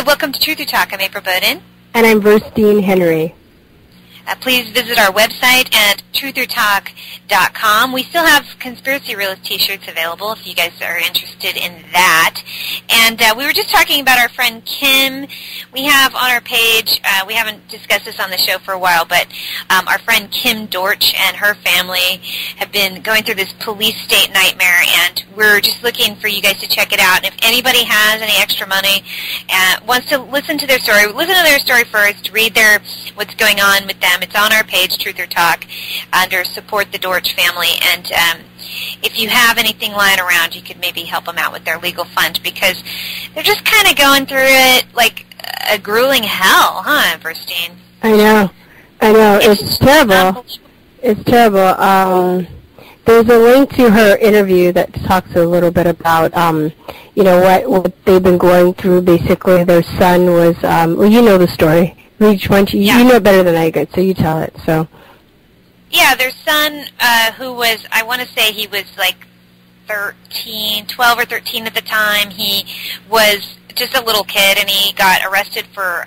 welcome to Truth or Talk. I'm April Bowden. And I'm Virstyne Henry. Please visit our website at truthertalk.com. We still have Conspiracy Realist t-shirts available if you guys are interested in that. And we were just talking about our friend Kim. We have on our page, we haven't discussed this on the show for a while, but our friend Kim Dortch and her family have been going through this police state nightmare, and we're just looking for you guys to check it out. And if anybody has any extra money and wants to listen to their story, listen to their story first, read what's going on with them. It's on our page, Truth or Talk, under Support the Dortch Family. And if you have anything lying around, you could maybe help them out with their legal fund, because they're just kind of going through it like a grueling hell, huh, Virstyne? I know. It's terrible. It's terrible. There's a link to her interview that talks a little bit about, what they've been going through. Basically, their son was, well, you know the story. You know it better than I could, so you tell it. So. Yeah, their son, who was, I want to say he was like 12 or 13 at the time. He was just a little kid, and he got arrested for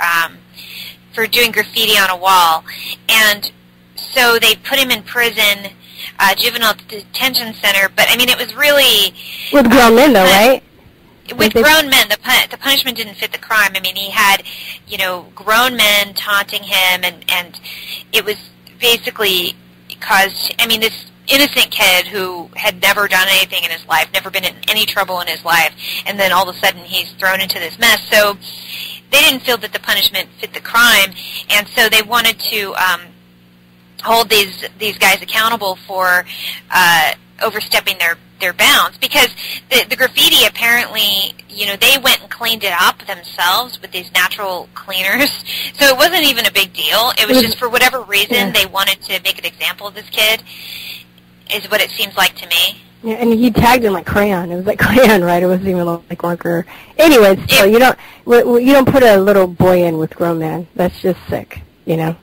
doing graffiti on a wall. And so they put him in prison, juvenile detention center. But, I mean, it was really... With grown men, though, right? With grown men, the punishment didn't fit the crime. I mean, he had, grown men taunting him, and it was basically caused, this innocent kid who had never done anything in his life, never been in any trouble in his life, and then all of a sudden he's thrown into this mess. So they didn't feel that the punishment fit the crime, and so they wanted to hold these guys accountable for overstepping their bounds, because the graffiti apparently, they went and cleaned it up themselves with these natural cleaners, so it wasn't even a big deal. It was just for whatever reason they wanted to make an example of this kid, is what it seems like to me. Yeah, and he tagged him like crayon. It was like crayon, right? It wasn't even like marker. Anyways, so you don't put a little boy in with grown men. That's just sick, Yeah,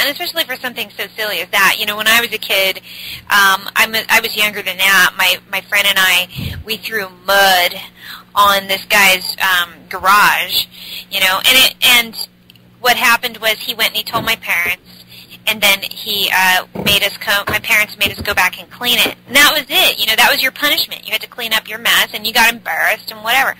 and especially for something so silly as that. When I was a kid, I was younger than that. My friend and I, we threw mud on this guy's garage, and what happened was he went and he told my parents, and then he my parents made us go back and clean it. And that was it. That was your punishment. You had to clean up your mess, and you got embarrassed and whatever.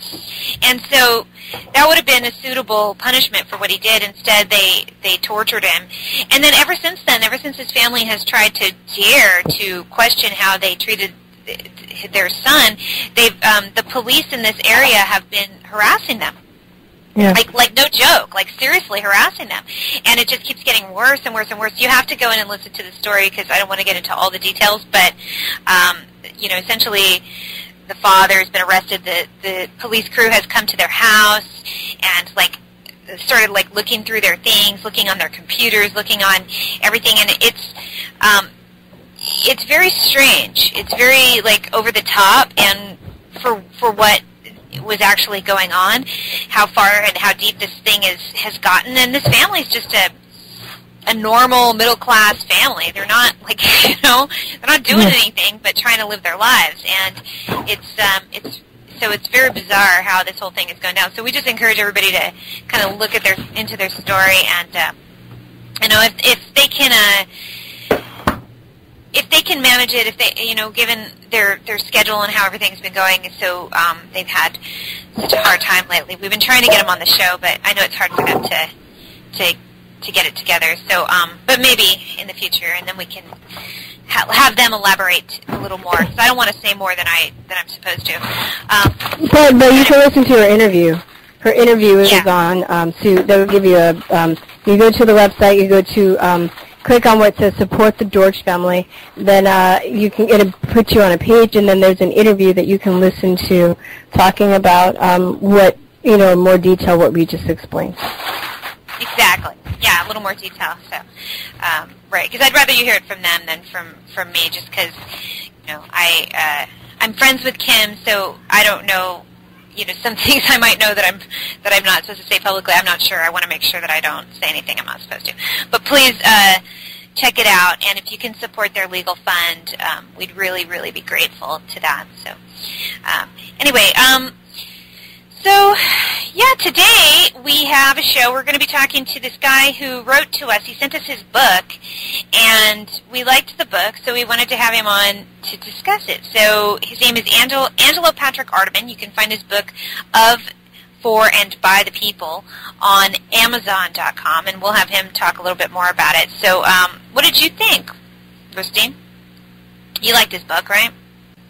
And so that would have been a suitable punishment for what he did. Instead, they tortured him. And then ever since his family has tried to dare to question how they treated their son, the police in this area have been harassing them. Yeah. Like no joke, like seriously harassing them. And it just keeps getting worse and worse and worse. You have to go in and listen to the story, because I don't want to get into all the details, but, essentially the father has been arrested. The police crew has come to their house and, started, looking through their things, looking on their computers, looking on everything, and it's very strange. It's very, over the top, and for what was actually going on, how far and how deep this thing has gotten. And this family is just a normal middle class family. They're not they're not doing anything but trying to live their lives. And it's very bizarre how this whole thing is going down. So we just encourage everybody to kind of look at into their story, and if they can. If they can manage it, if they, given their schedule and how everything's been going, so they've had such a hard time lately. We've been trying to get them on the show, but I know it's hard for them to get it together. So, but maybe in the future, and then we can have them elaborate a little more. Because I don't want to say more than I'm supposed to. But you can listen to her interview. Her interview is on. So that will give you you go to the website. You go to. Click on what says Support the Dortch Family, then it'll put you on a page, and then there's an interview that you can listen to talking about what, in more detail what we just explained. Exactly. Yeah, a little more detail. So, right, because I'd rather you hear it from them than from me, just because, I'm friends with Kim, so I don't know. Some things I might know that I'm not supposed to say publicly. I'm not sure. I want to make sure that I don't say anything I'm not supposed to. But please check it out, and if you can support their legal fund, we'd really, really be grateful to that. So anyway, so yeah, today we have a show. We're going to be talking to this guy who wrote to us. He sent us his book, and we liked the book, so we wanted to have him on to discuss it. So his name is Angelo Patrick Arteman. You can find his book, Of, For, and By the People, on Amazon.com, and we'll have him talk a little bit more about it. So what did you think, Virstyne? You liked his book, right?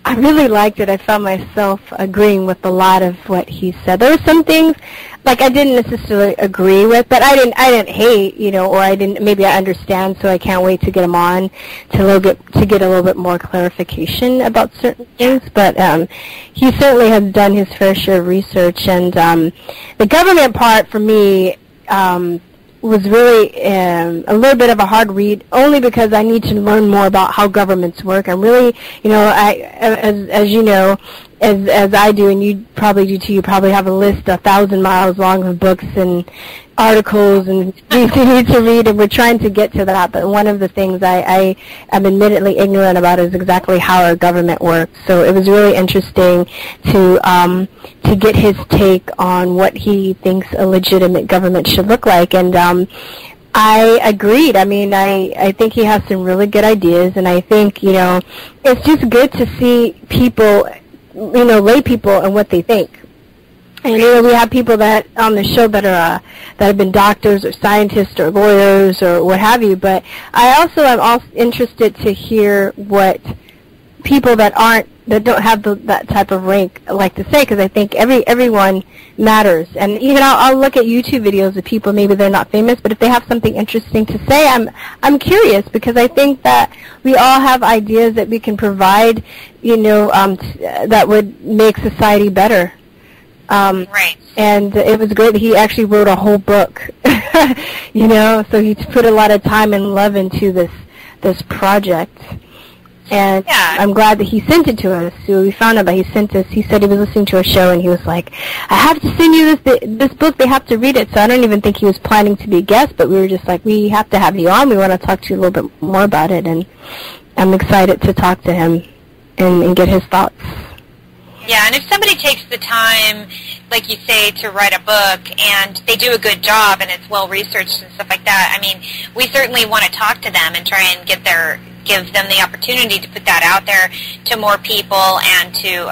I really liked it. I found myself agreeing with a lot of what he said. There were some things like I didn't necessarily agree with, but I didn't hate, or maybe I understand, so I can't wait to get him on to get a little bit more clarification about certain things. But he certainly has done his fair share of research, and the government part for me was really a little bit of a hard read, only because I need to learn more about how governments work. I'm really, as you know, as I do, and you probably do too, you probably have a list 1,000 miles long of books and articles and things you need to read, and we're trying to get to that. But one of the things I am admittedly ignorant about is exactly how our government works. So it was really interesting to get his take on what he thinks a legitimate government should look like. And I agreed. I mean, I think he has some really good ideas, and I think, it's just good to see people, lay people and what they think. And we have people that on the show that have been doctors or scientists or lawyers or what have you. But I also am also interested to hear what people that don't have that type of rank like to say, because I think everyone matters. And even I'll look at YouTube videos of people, maybe they're not famous, but if they have something interesting to say, I'm curious, because I think that we all have ideas that we can provide, that would make society better. Right. And it was great that he actually wrote a whole book, so he put a lot of time and love into this project. And yeah. I'm glad that he sent it to us. So we found out that he sent us. He said he was listening to a show, and he was like, I have to send you this book. They have to read it. So I don't even think he was planning to be a guest, but we were just like, we have to have you on. We want to talk to you a little bit more about it. And I'm excited to talk to him and get his thoughts. Yeah, and if somebody takes the time, like you say, to write a book, and they do a good job, and it's well-researched and stuff like that, I mean, we certainly want to talk to them and try and give them the opportunity to put that out there to more people, and to,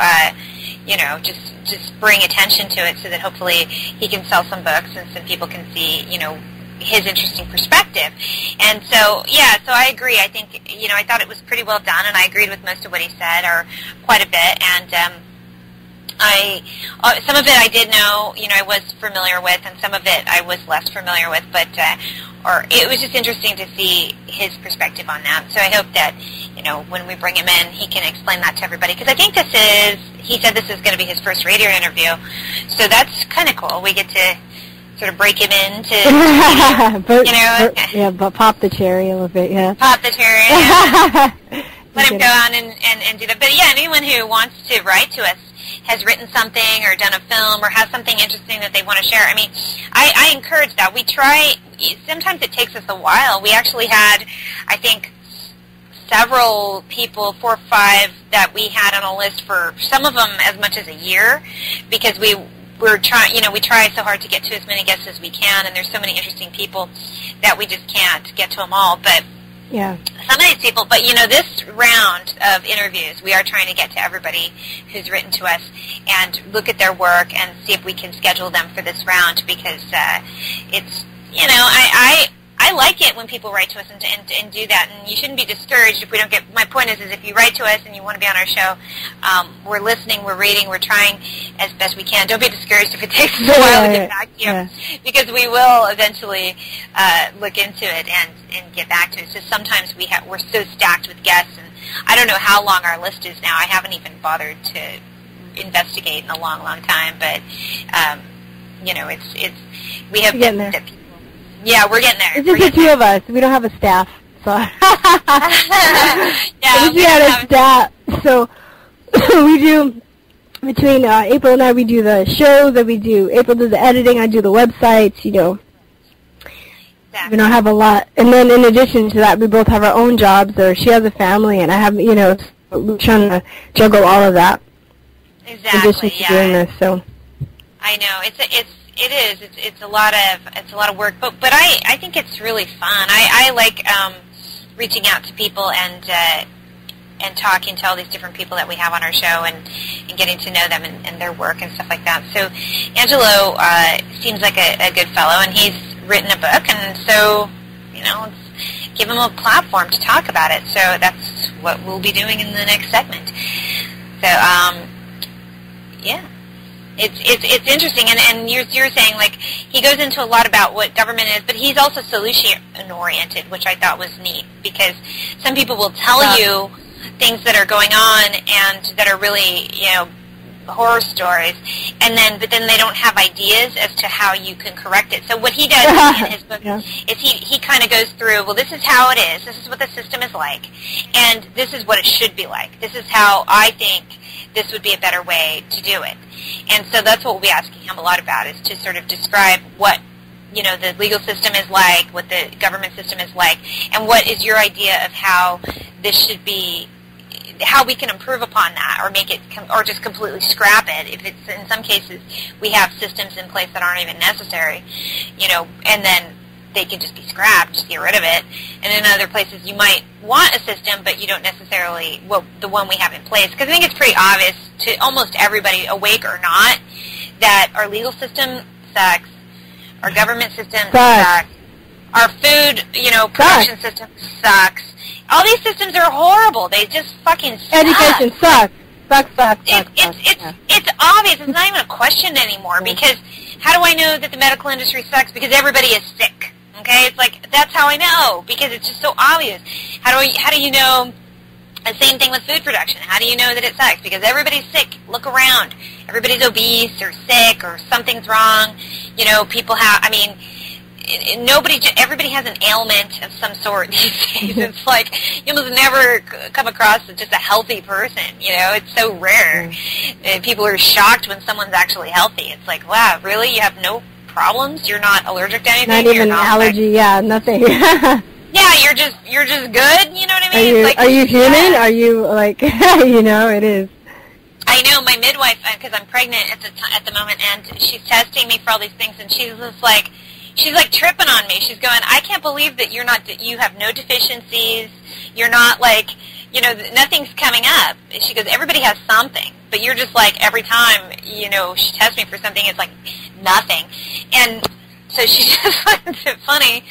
just bring attention to it, so that hopefully he can sell some books and some people can see, his interesting perspective. And so, yeah, so I agree. I think, I thought it was pretty well done, and I agreed with most of what he said, or quite a bit, and some of it I did know, I was familiar with, and some of it I was less familiar with, but it was just interesting to see his perspective on that. So I hope that, when we bring him in, he can explain that to everybody, because I think he said this is going to be his first radio interview, so that's kind of cool. We get to sort of break him into, but pop the cherry a little bit, yeah. Pop the cherry, yeah. Let him go on and do that. But yeah, anyone who wants to write to us, has written something or done a film or has something interesting that they want to share. I mean, I encourage that. We try, sometimes it takes us a while. We actually had, I think, several people, 4 or 5, that we had on a list for some of them as much as a year, because we're trying, we try so hard to get to as many guests as we can, and there's so many interesting people that we just can't get to them all. But yeah, some of these people, but this round of interviews, we are trying to get to everybody who's written to us and look at their work and see if we can schedule them for this round, because it's, I like it when people write to us and do that, and you shouldn't be discouraged if we don't get, my point is if you write to us and you want to be on our show, we're listening, we're reading, we're trying as best we can. Don't be discouraged if it takes us a while to get back to you, because we will eventually look into it and get back to it. So sometimes we're so stacked with guests, and I don't know how long our list is now. I haven't even bothered to investigate in a long, long time, but it's we have that people. Yeah, we're getting there. It's just the two of us. We don't have a staff. So yeah, we had a staff. So we do, between April and I, we do the shows, that we do. April does the editing, I do the websites, Exactly. We don't have a lot. And then in addition to that, we both have our own jobs, or she has a family, and I have, we're trying to juggle all of that. Exactly, in addition to doing this, so. I know. It is. It's a lot of work, but I think it's really fun. I like reaching out to people and talking to all these different people that we have on our show and getting to know them and their work and stuff like that. So Angelo seems like a good fellow, and he's written a book, and so let's give him a platform to talk about it. So that's what we'll be doing in the next segment. So yeah. It's interesting, and you're saying, like, he goes into a lot about what government is, but he's also solution-oriented, which I thought was neat, because some people will tell you things that are going on and that are really, horror stories, but then they don't have ideas as to how you can correct it. So what he does in his book is he kind of goes through, well, this is how it is, this is what the system is like, and this is what it should be like. This is how I think this would be a better way to do it. And so that's what we'll be asking him a lot about, is to sort of describe what, the legal system is like, what the government system is like, and what is your idea of how this should be, how we can improve upon that, or make it, or just completely scrap it. If it's, in some cases, we have systems in place that aren't even necessary, and then they can just be scrapped, just get rid of it. And in other places, you might want a system, but you don't necessarily, the one we have in place. Because I think it's pretty obvious to almost everybody, awake or not, that our legal system sucks, our government system sucks, our food, production system sucks. All these systems are horrible. They just fucking suck. Education sucks. It's obvious. It's not even a question anymore, because how do I know that the medical industry sucks? Because everybody is sick. Okay, it's like, that's how I know, because it's just so obvious. How do you know? The same thing with food production. How do you know that it sucks? Because everybody's sick. Look around. Everybody's obese or sick or something's wrong. People have, everybody has an ailment of some sort these days. It's like, you almost never come across just a healthy person, it's so rare. People are shocked when someone's actually healthy. It's like, wow, really? You have no problems? You're not allergic to anything? Not even an allergy, nothing. Yeah, you're just good, you know what I mean? Are you human? Are you, like, it is. I know, my midwife, because I'm pregnant at the moment, and she's testing me for all these things, and she's tripping on me. She's going, I can't believe that you have no deficiencies. You're not like, nothing's coming up. She goes, everybody has something, but you're just like, every time, she tests me for something, it's like nothing. And so she just finds it funny,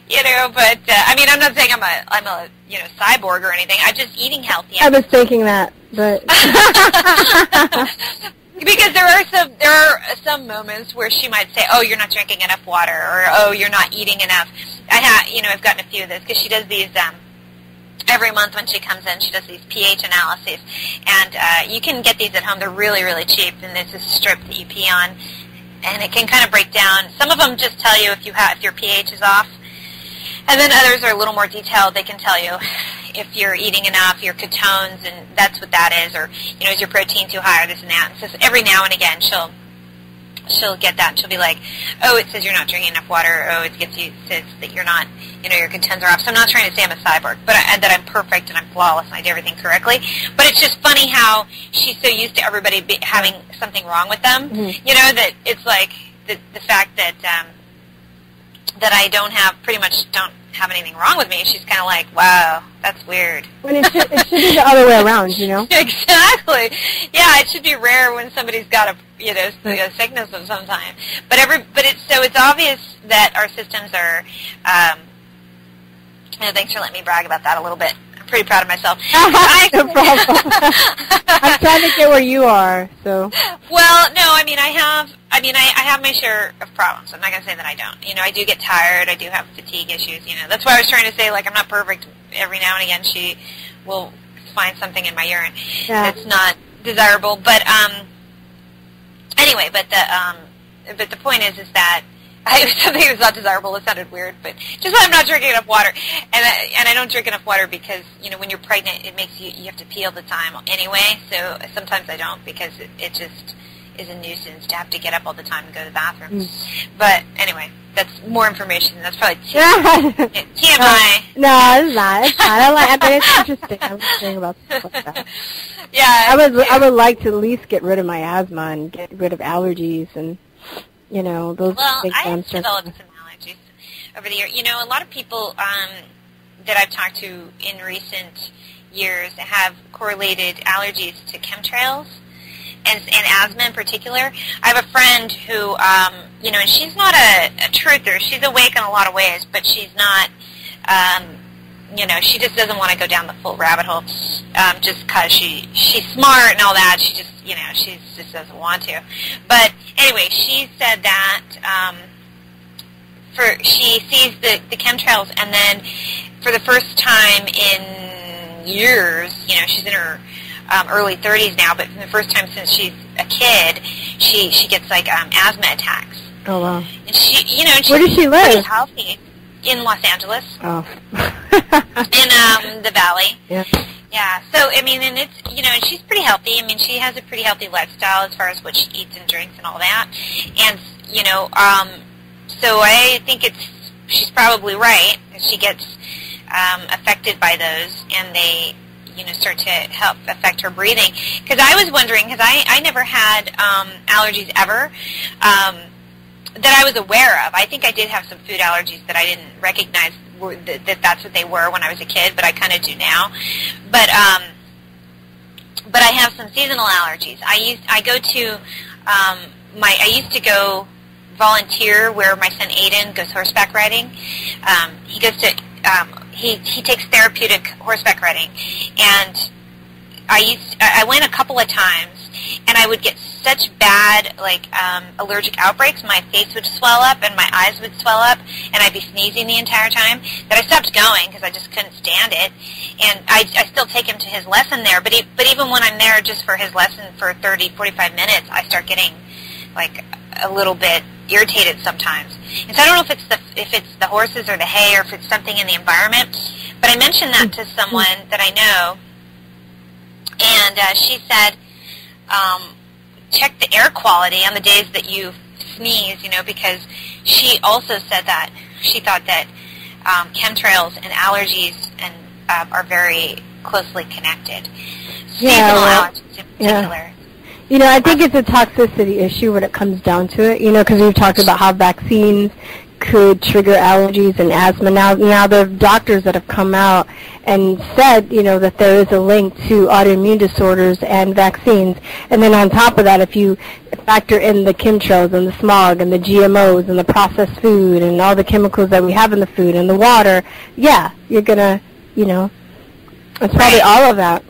but, I'm not saying I'm a cyborg or anything. I'm just eating healthy. I was thinking that, but. Because there are some moments where she might say, "Oh, you're not drinking enough water," or "Oh, you're not eating enough." I've gotten a few of those, because she does these every month when she comes in. She does these pH analyses, and you can get these at home. They're really, really cheap, and there's this strip that you pee on, and it can kind of break down. Some of them just tell you if your pH is off, and then others are a little more detailed. They can tell you if you're eating enough, your ketones, and that's what that is, or, is your protein too high, or this and that. And so every now and again, she'll get that, and she'll be like, oh, it says you're not drinking enough water, oh, it says that you're not, your ketones are off. So I'm not trying to say I'm a cyborg, but that I'm perfect and I'm flawless and I do everything correctly. But it's just funny how she's so used to everybody having something wrong with them, that it's like the fact that that I don't have anything wrong with me. She's kind of like, wow, that's weird. When it should be the other way around, Exactly. Yeah, it should be rare when somebody's got a sickness of some kind. But it's obvious that our systems are. Thanks for letting me brag about that a little bit. I'm pretty proud of myself. No problem. I'm trying to get where you are. So. Well, no, I have my share of problems. I'm not going to say that I don't. I do get tired. I do have fatigue issues. That's why I was trying to say, like, I'm not perfect. Every now and again, she will find something in my urine that's not desirable. But anyway, but the point is that something that's not desirable. It sounded weird, but just that I'm not drinking enough water, and I don't drink enough water because when you're pregnant, it makes you have to pee all the time anyway. So sometimes I don't, because it just is a nuisance to have to get up all the time and go to the bathroom. But anyway, that's more information. That's probably TMI. No, it's not. It's not. But it's interesting. I was thinking about stuff like that. Yeah. I would like to at least get rid of my asthma and get rid of allergies and. You know, those big I have developed some allergies over the year. You know, a lot of people that I've talked to in recent years have correlated allergies to chemtrails and asthma in particular. I have a friend who, you know, and she's not a truther. She's awake in a lot of ways, but she's not, you know, she just doesn't want to go down the full rabbit hole just because she's smart and all that. She just, you know, she just doesn't want to. But anyway, she said that she sees the chemtrails, and then for the first time in years, you know, she's in her early 30s now, but for the first time since she's a kid, she gets like asthma attacks. Oh wow! And she, you know, where does she live? Pretty healthy. In Los Angeles. Oh. In the Valley. Yeah. Yeah. So I mean, and it's, you know, and she's pretty healthy. I mean, she has a pretty healthy lifestyle as far as what she eats and drinks and all that. And you know, so I think she's probably right. She gets affected by those, and they, you know, start to help affect her breathing. Because I was wondering, because I never had allergies ever. That I was aware of. I think I did have some food allergies that I didn't recognize that's what they were when I was a kid, but I kind of do now. But I have some seasonal allergies. I used to go volunteer where my son Aiden goes horseback riding. He goes to he takes therapeutic horseback riding, and I went a couple of times, and I would get such bad, like, allergic outbreaks. My face would swell up and my eyes would swell up, and I'd be sneezing the entire time, that I stopped going because I just couldn't stand it. And I still take him to his lesson there, but even when I'm there just for his lesson for 30, 45 minutes, I start getting, like, a little bit irritated sometimes. And so I don't know if it's the horses or the hay or if it's something in the environment, but I mentioned that to someone that I know, and she said, check the air quality on the days that you sneeze, you know, because she also said that she thought that chemtrails and allergies and are very closely connected. Seasonal allergies in particular. Yeah. You know, I think it's a toxicity issue when it comes down to it, you know, because we've talked about how vaccines could trigger allergies and asthma. Now there are doctors that have come out and said, you know, that there is a link to autoimmune disorders and vaccines. And then on top of that, if you factor in the chemtrails and the smog and the GMOs and the processed food and all the chemicals that we have in the food and the water, yeah, you're going to, you know, it's probably all of that.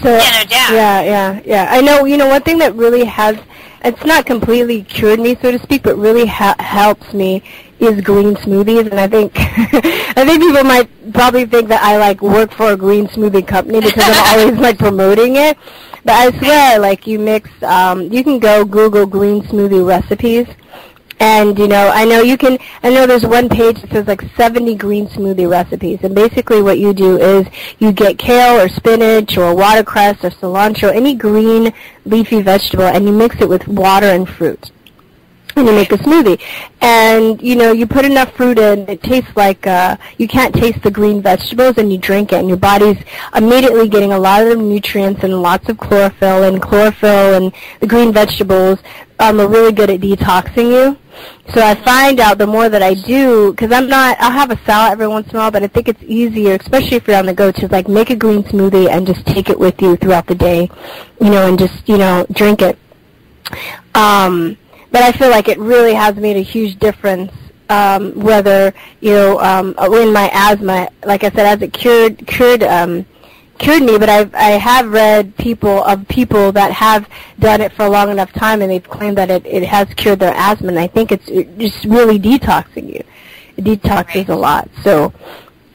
So, yeah, no doubt. Yeah. I know, you know, one thing that really has, it's not completely cured me, so to speak, but really helps me is green smoothies. And I think I think people might probably think that I, like, work for a green smoothie company because I'm always, like, promoting it. But I swear, like, you mix, you can go Google green smoothie recipes. And, you know, I know there's one page that says, like, 70 green smoothie recipes. And basically what you do is you get kale or spinach or watercress or cilantro, any green leafy vegetable, and you mix it with water and fruit. And you make a smoothie. And, you know, you put enough fruit in, it tastes like, you can't taste the green vegetables, and you drink it, and your body's immediately getting a lot of the nutrients and lots of chlorophyll, and the green vegetables are really good at detoxing you. So I find out the more that I do, because I'll have a salad every once in a while, but I think it's easier, especially if you're on the go, to, like, make a green smoothie and just take it with you throughout the day, you know, and just, you know, drink it. But I feel like it really has made a huge difference, whether, you know, in my asthma, like I said, as it cured me, but I have read people that have done it for a long enough time, and they've claimed that it has cured their asthma, and I think it's just really detoxing you. It detoxes a lot, so,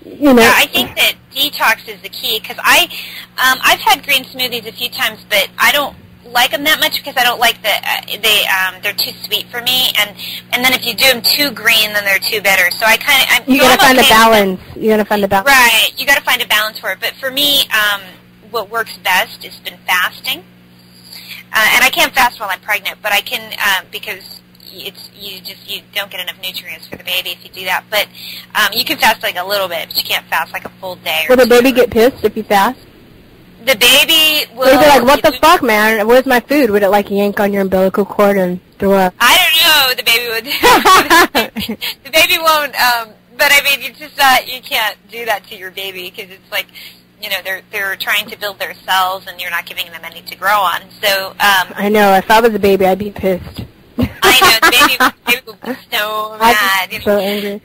you know. Yeah, I think that detox is the key, because I've had green smoothies a few times, but I don't like them that much because I don't like they're too sweet for me, and then if you do them too green, then they're too bitter. So you gotta find a balance. You gotta find a balance. Right, you gotta find a balance for it. But for me, what works best has been fasting, and I can't fast while I'm pregnant, but I can because you don't get enough nutrients for the baby if you do that. But you can fast like a little bit, but you can't fast like a full day. Will the baby get pissed if you fast? The baby will... They'd be like, what the fuck, man? Where's my food? Would it, like, yank on your umbilical cord and throw up? I don't don't know. The baby would. The baby won't. But I mean, you just you can't do that to your baby because it's like, you know, they're trying to build their cells, and you're not giving them any to grow on. So I know. If I was a baby, I'd be pissed. I know the baby would be so mad. I'd be so angry.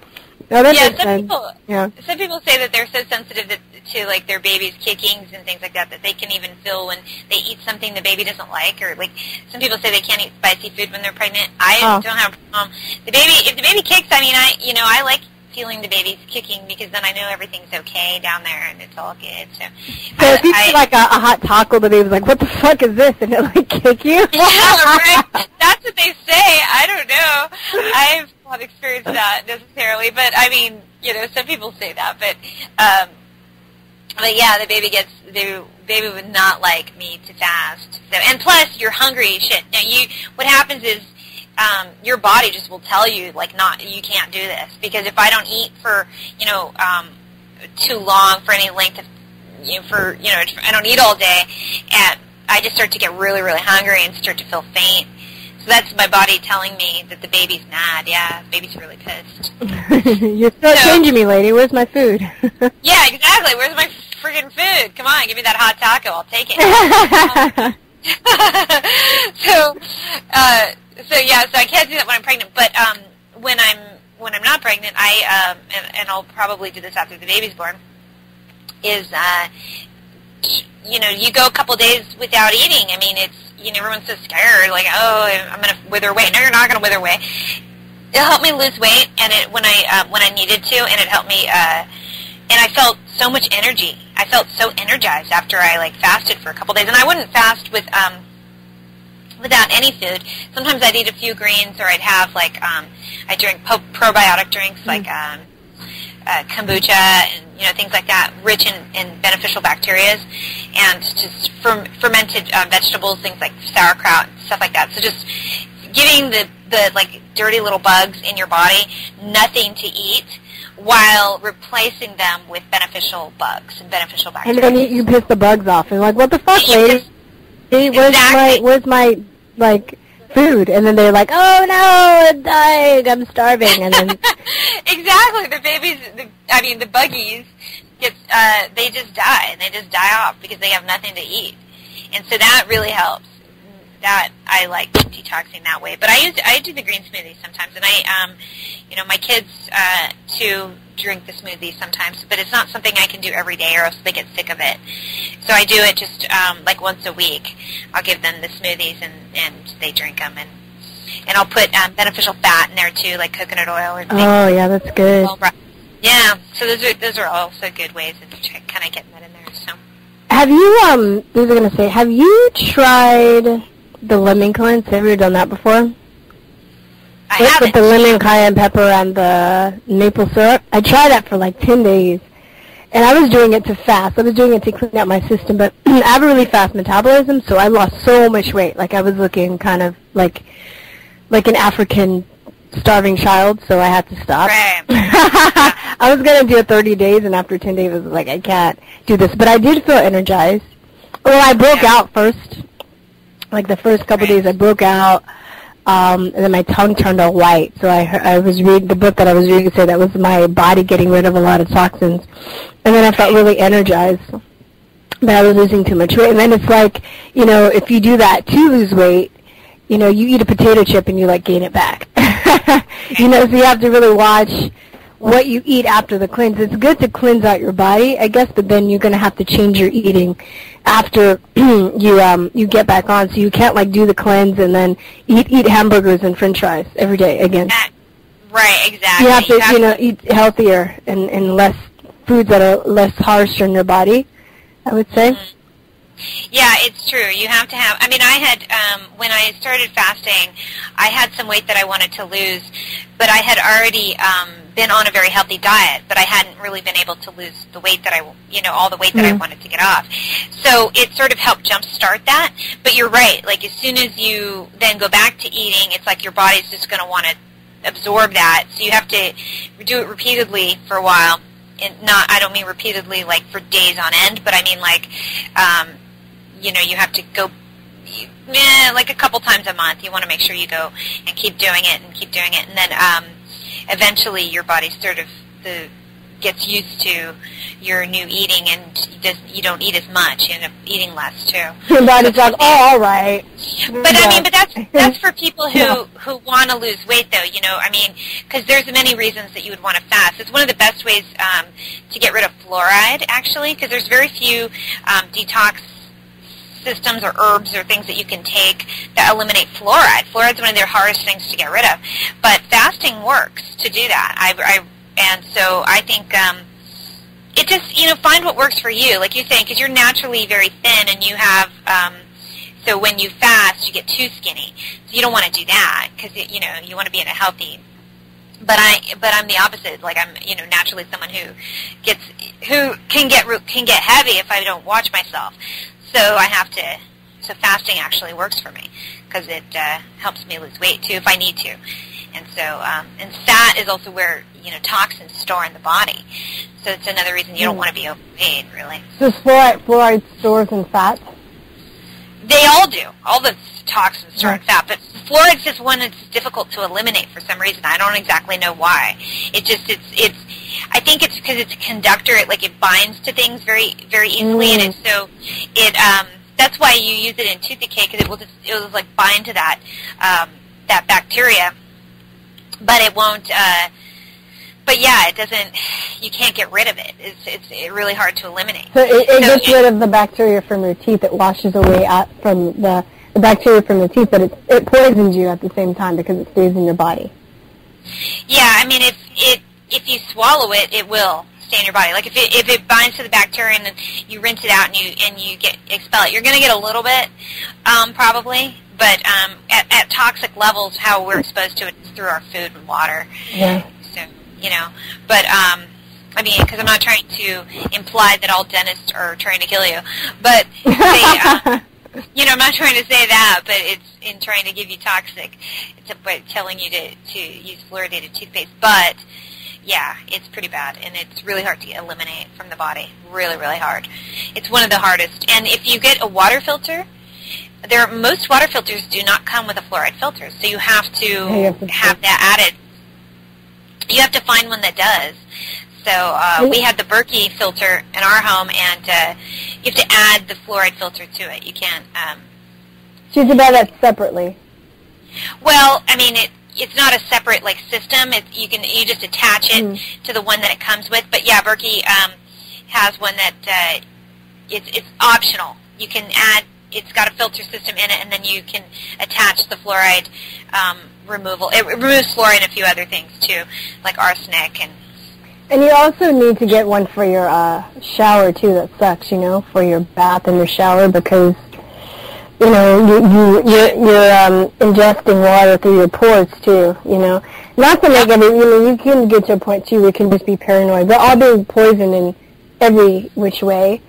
No, that makes sense. Some people say that they're so sensitive to like their baby's kickings and things like that that they can even feel when they eat something the baby doesn't like, or like some people say they can't eat spicy food when they're pregnant. I don't have a problem. If the baby kicks, I mean, I like feeling the baby's kicking because then I know everything's okay down there and it's all good. So if you see like a hot taco, the baby's like, "What the fuck is this?" and it like kick you. Yeah, right. That's what they say. I don't know. I've not experienced that necessarily, but I mean, you know, some people say that, but yeah, the baby would not like me to fast. So, and plus, you're hungry. Shit. Now, what happens is your body just will tell you like you can't do this because if I don't eat for too long for any length of I don't eat all day, and I just start to get really really hungry and start to feel faint. So that's my body telling me that the baby's mad. Yeah, the baby's really pissed. You're still changing me, lady. Where's my food? Yeah, exactly. Where's my friggin' food? Come on, give me that hot taco. I'll take it. So I can't do that when I'm pregnant. But when I'm not pregnant, I and I'll probably do this after the baby's born. Is you go a couple days without eating. I mean, it's everyone's so scared, like, oh, I'm gonna wither away. No, you're not gonna wither away. It helped me lose weight, and when I needed to, and it helped me. And I felt so much energy. I felt so energized after I like fasted for a couple days. And I wouldn't fast without any food. Sometimes I'd eat a few greens, or I'd have like I drink probiotic drinks like kombucha and things like that, rich in beneficial bacteria, and just fermented vegetables, things like sauerkraut, stuff like that. So just giving the like dirty little bugs in your body nothing to eat, while replacing them with beneficial bugs and beneficial bacteria. And then you piss the bugs off, and like, what the fuck, lady? Where's my like food? And then they're like, oh no, I'm dying, I'm starving, and then exactly, the buggies they just die, and they just die off because they have nothing to eat, and so that really helps. That I like detoxing that way, but I do the green smoothie sometimes, and my kids too drink the smoothie sometimes, but it's not something I can do every day, or else they get sick of it. So I do it just like once a week. I'll give them the smoothies, and they drink them, and I'll put beneficial fat in there too, like coconut oil or things. Oh yeah, that's good. Yeah, so those are also good ways of kind of getting that in there. So have you have you tried the lemon cleanse? Have you ever done that before? I haven't. With the lemon, cayenne pepper, and the maple syrup. I tried that for like 10 days. And I was doing it to fast. I was doing it to clean out my system. But I have a really fast metabolism, so I lost so much weight. Like I was looking kind of like an African starving child, so I had to stop. Right. I was going to do it 30 days, and after 10 days I was like, I can't do this. But I did feel energized. Well, I broke out first. Like the first couple days I broke out, and then my tongue turned all white. So I was reading the book that I was reading, said that was my body getting rid of a lot of toxins. And then I felt really energized, but I was losing too much weight. And then it's like, if you do that to lose weight, you eat a potato chip and you like gain it back. So you have to really watch what you eat after the cleanse. It's good to cleanse out your body, I guess, but then you're going to have to change your eating after you get back on. So you can't like do the cleanse and then eat hamburgers and French fries every day again. Right, exactly. You have to eat healthier and less foods that are less harsh on your body, I would say. Mm-hmm. Yeah, it's true. You have to have, I had, when I started fasting, I had some weight that I wanted to lose, but I had already been on a very healthy diet, but I hadn't really been able to lose the weight that all the weight that I wanted to get off. So it sort of helped jumpstart that, but you're right. Like, as soon as you then go back to eating, it's like your body's just going to want to absorb that, so you have to do it repeatedly for a while. And I don't mean repeatedly like for days on end, but I mean like, you have to go like a couple times a month. You want to make sure you go and keep doing it, and then eventually your body sort of gets used to your new eating, and you don't eat as much. You end up eating less too. Your body's like, oh, all right. But I mean, but that's for people who want to lose weight, though. You know, I mean, because there's many reasons that you would want to fast. It's one of the best ways to get rid of fluoride, actually, because there's very few detox systems or herbs or things that you can take that eliminate fluoride. Fluoride's one of the hardest things to get rid of, but fasting works to do that. And so I think it just, you know, find what works for you, like you're saying, because you're naturally very thin, and you have, so when you fast, you get too skinny. So you don't want to do that, because, you know, you want to be in a healthy. But I'm the opposite. Like, I'm, you know, naturally someone who can get heavy if I don't watch myself. So I have to. So fasting actually works for me, because it helps me lose weight too if I need to. And so, and fat is also where, you know, toxins store in the body. So it's another reason you don't want to be overweight, really. So fluoride stores in fat? They all do. All the toxins store in fat, but fluoride's just one that's difficult to eliminate for some reason. I don't exactly know why. It's I think it's because it's a conductor. It binds to things very, very easily, and that's why you use it in tooth decay, because it will like bind to that bacteria. But it won't. But yeah, it doesn't. You can't get rid of it. It's really hard to eliminate. So it gets rid of the bacteria from your teeth. It washes away from the bacteria from the teeth, but it poisons you at the same time because it stays in your body. Yeah, I mean, if you swallow it, it will stay in your body. Like if it binds to the bacteria and then you rinse it out and you expel it, you're going to get a little bit, probably. But at toxic levels, how we're exposed to it is through our food and water. Yeah. So, you know, but I mean, because I'm not trying to imply that all dentists are trying to kill you, but they, you know, I'm not trying to say that, but it's in trying to give you toxic. It's about telling you to use fluoridated toothpaste, but yeah, it's pretty bad, and it's really hard to eliminate from the body. Really, really hard. It's one of the hardest. And if you get a water filter, most water filters do not come with a fluoride filter, so you have to have that added. You have to find one that does. So we had the Berkey filter in our home, and you have to add the fluoride filter to it. You can't. So you can buy that separately. Well, I mean, it's not a separate system. You just attach it to the one that it comes with. But yeah, Berkey has one that it's optional. You can add. It's got a filter system in it, and then you can attach the fluoride removal. It removes fluoride and a few other things too, like arsenic and. And you also need to get one for your shower too. That sucks, you know, for your bath and your shower, because you know you're ingesting water through your pores too. You know, not to make every. You know, you can get to a point too where you can just be paranoid. We're all being poisoned in every which way.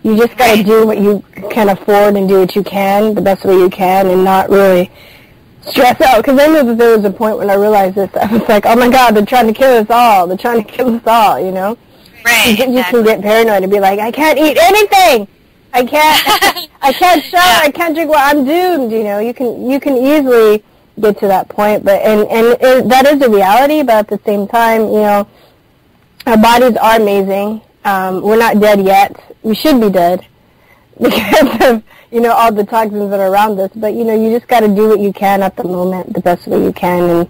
You just got to do what you can afford and do what you can the best way you can, and not really stress out. Because I know that there was a point when I realized this. I was like, oh my God, they're trying to kill us all. They're trying to kill us all, you know? Right. You can get paranoid and be like, I can't eat anything. I can't shower. Yeah. I can't drink water. I'm doomed, you know? You can easily get to that point. But and that is a reality, but at the same time, you know, our bodies are amazing. We're not dead yet. We should be dead because of, you know, all the toxins that are around us. But, you know, you just got to do what you can at the moment, the best way you can. And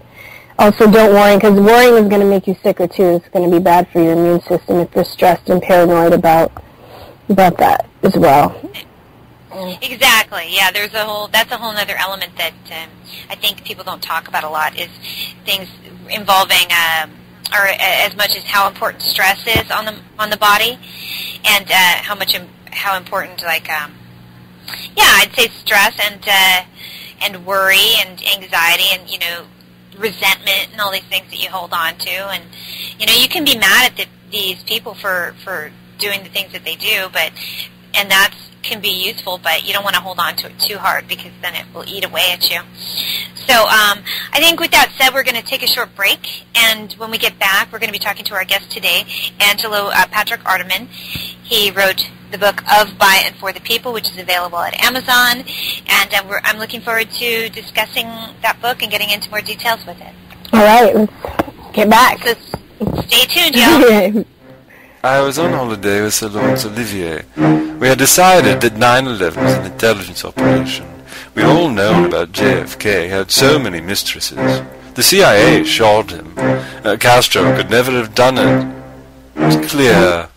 also don't worry, because worrying is going to make you sicker, too. It's going to be bad for your immune system if you're stressed and paranoid about that as well. Exactly. Yeah, that's a whole other element that I think people don't talk about a lot, is things involving or as much as how important stress is on the body, and how important I'd say stress and worry and anxiety and, you know, resentment and all these things that you hold on to, and, you know, you can be mad at these people for doing the things that they do, and that can be useful, but you don't want to hold on to it too hard, because then it will eat away at you. So I think with that said, we're going to take a short break, and when we get back, we're going to be talking to our guest today, Angelo Patrick Arteman. He wrote the book Of, By, and For the People, which is available at Amazon, and I'm looking forward to discussing that book and getting into more details with it. All right, let's get back. So stay tuned, y'all. I was on holiday with Sir Lawrence Olivier. We had decided that 9/11 was an intelligence operation. We'd all known about JFK, had so many mistresses. The CIA shot him. Castro could never have done it. It was clear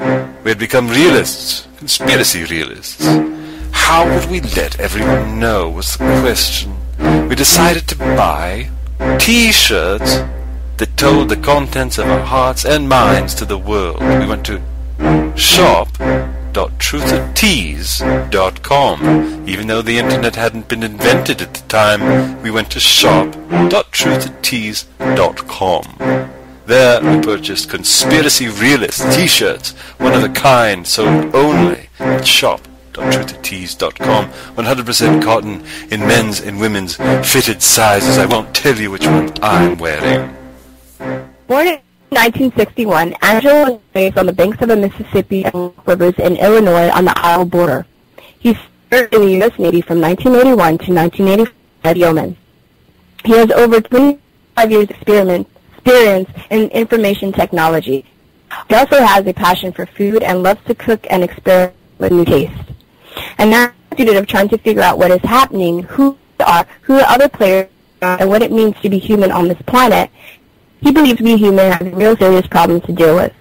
we had become realists, conspiracy realists. How would we let everyone know was the question. We decided to buy T-shirts that told the contents of our hearts and minds to the world. We went to shop.truthandtease.com. Even though the internet hadn't been invented at the time, we went to shop.truthandtease.com. There we purchased Conspiracy Realist T-shirts, one of a kind, sold only at shop.truthandtease.com. 100% cotton in men's and women's fitted sizes. I won't tell you which one I'm wearing. Born in 1961, Angelo was raised on the banks of the Mississippi and rivers in Illinois on the Iowa border. He served in the U.S. Navy from 1981 to 1985 at Yeoman. He has over 25 years experience in information technology. He also has a passion for food and loves to cook and experiment with new tastes. And now, a student of trying to figure out what is happening, who are other players are, and what it means to be human on this planet, he believes we humans have real serious problems to deal with.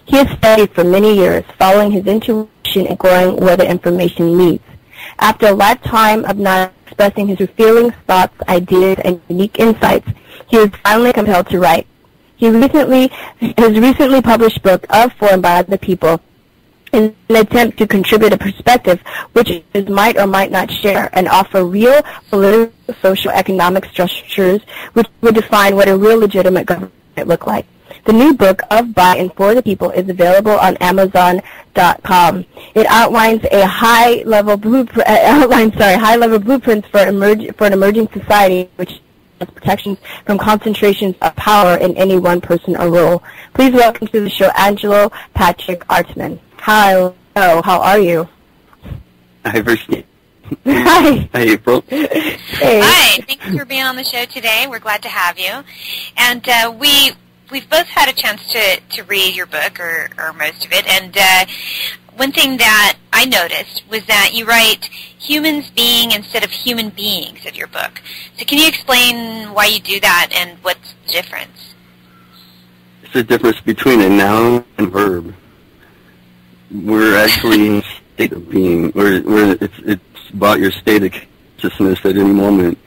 He has studied for many years, following his intuition and going where the information leads. After a lifetime of not expressing his feelings, thoughts, ideas, and unique insights, he was finally compelled to write. His recently published book, Of, For, and By the People, is an attempt to contribute a perspective which is might or might not share and offer real political, social, economic structures which would define what a real legitimate government might look like. The new book, Of, By, and For the People, is available on Amazon.com. It outlines high-level blueprints for an emerging society which has protections from concentrations of power in any one person or role. Please welcome to the show Angelo Patrick Artman. Hello, how are you? Hi, Virstyne. Hi. Hi, April. Hey. Hi, thanks for being on the show today. We're glad to have you. And we've both had a chance to read your book, or most of it, and one thing that I noticed was that you write humans being instead of human beings in your book. So can you explain why you do that and what's the difference? It's the difference between a noun and verb. We're actually in a state of being. It's about your state of consciousness at any moment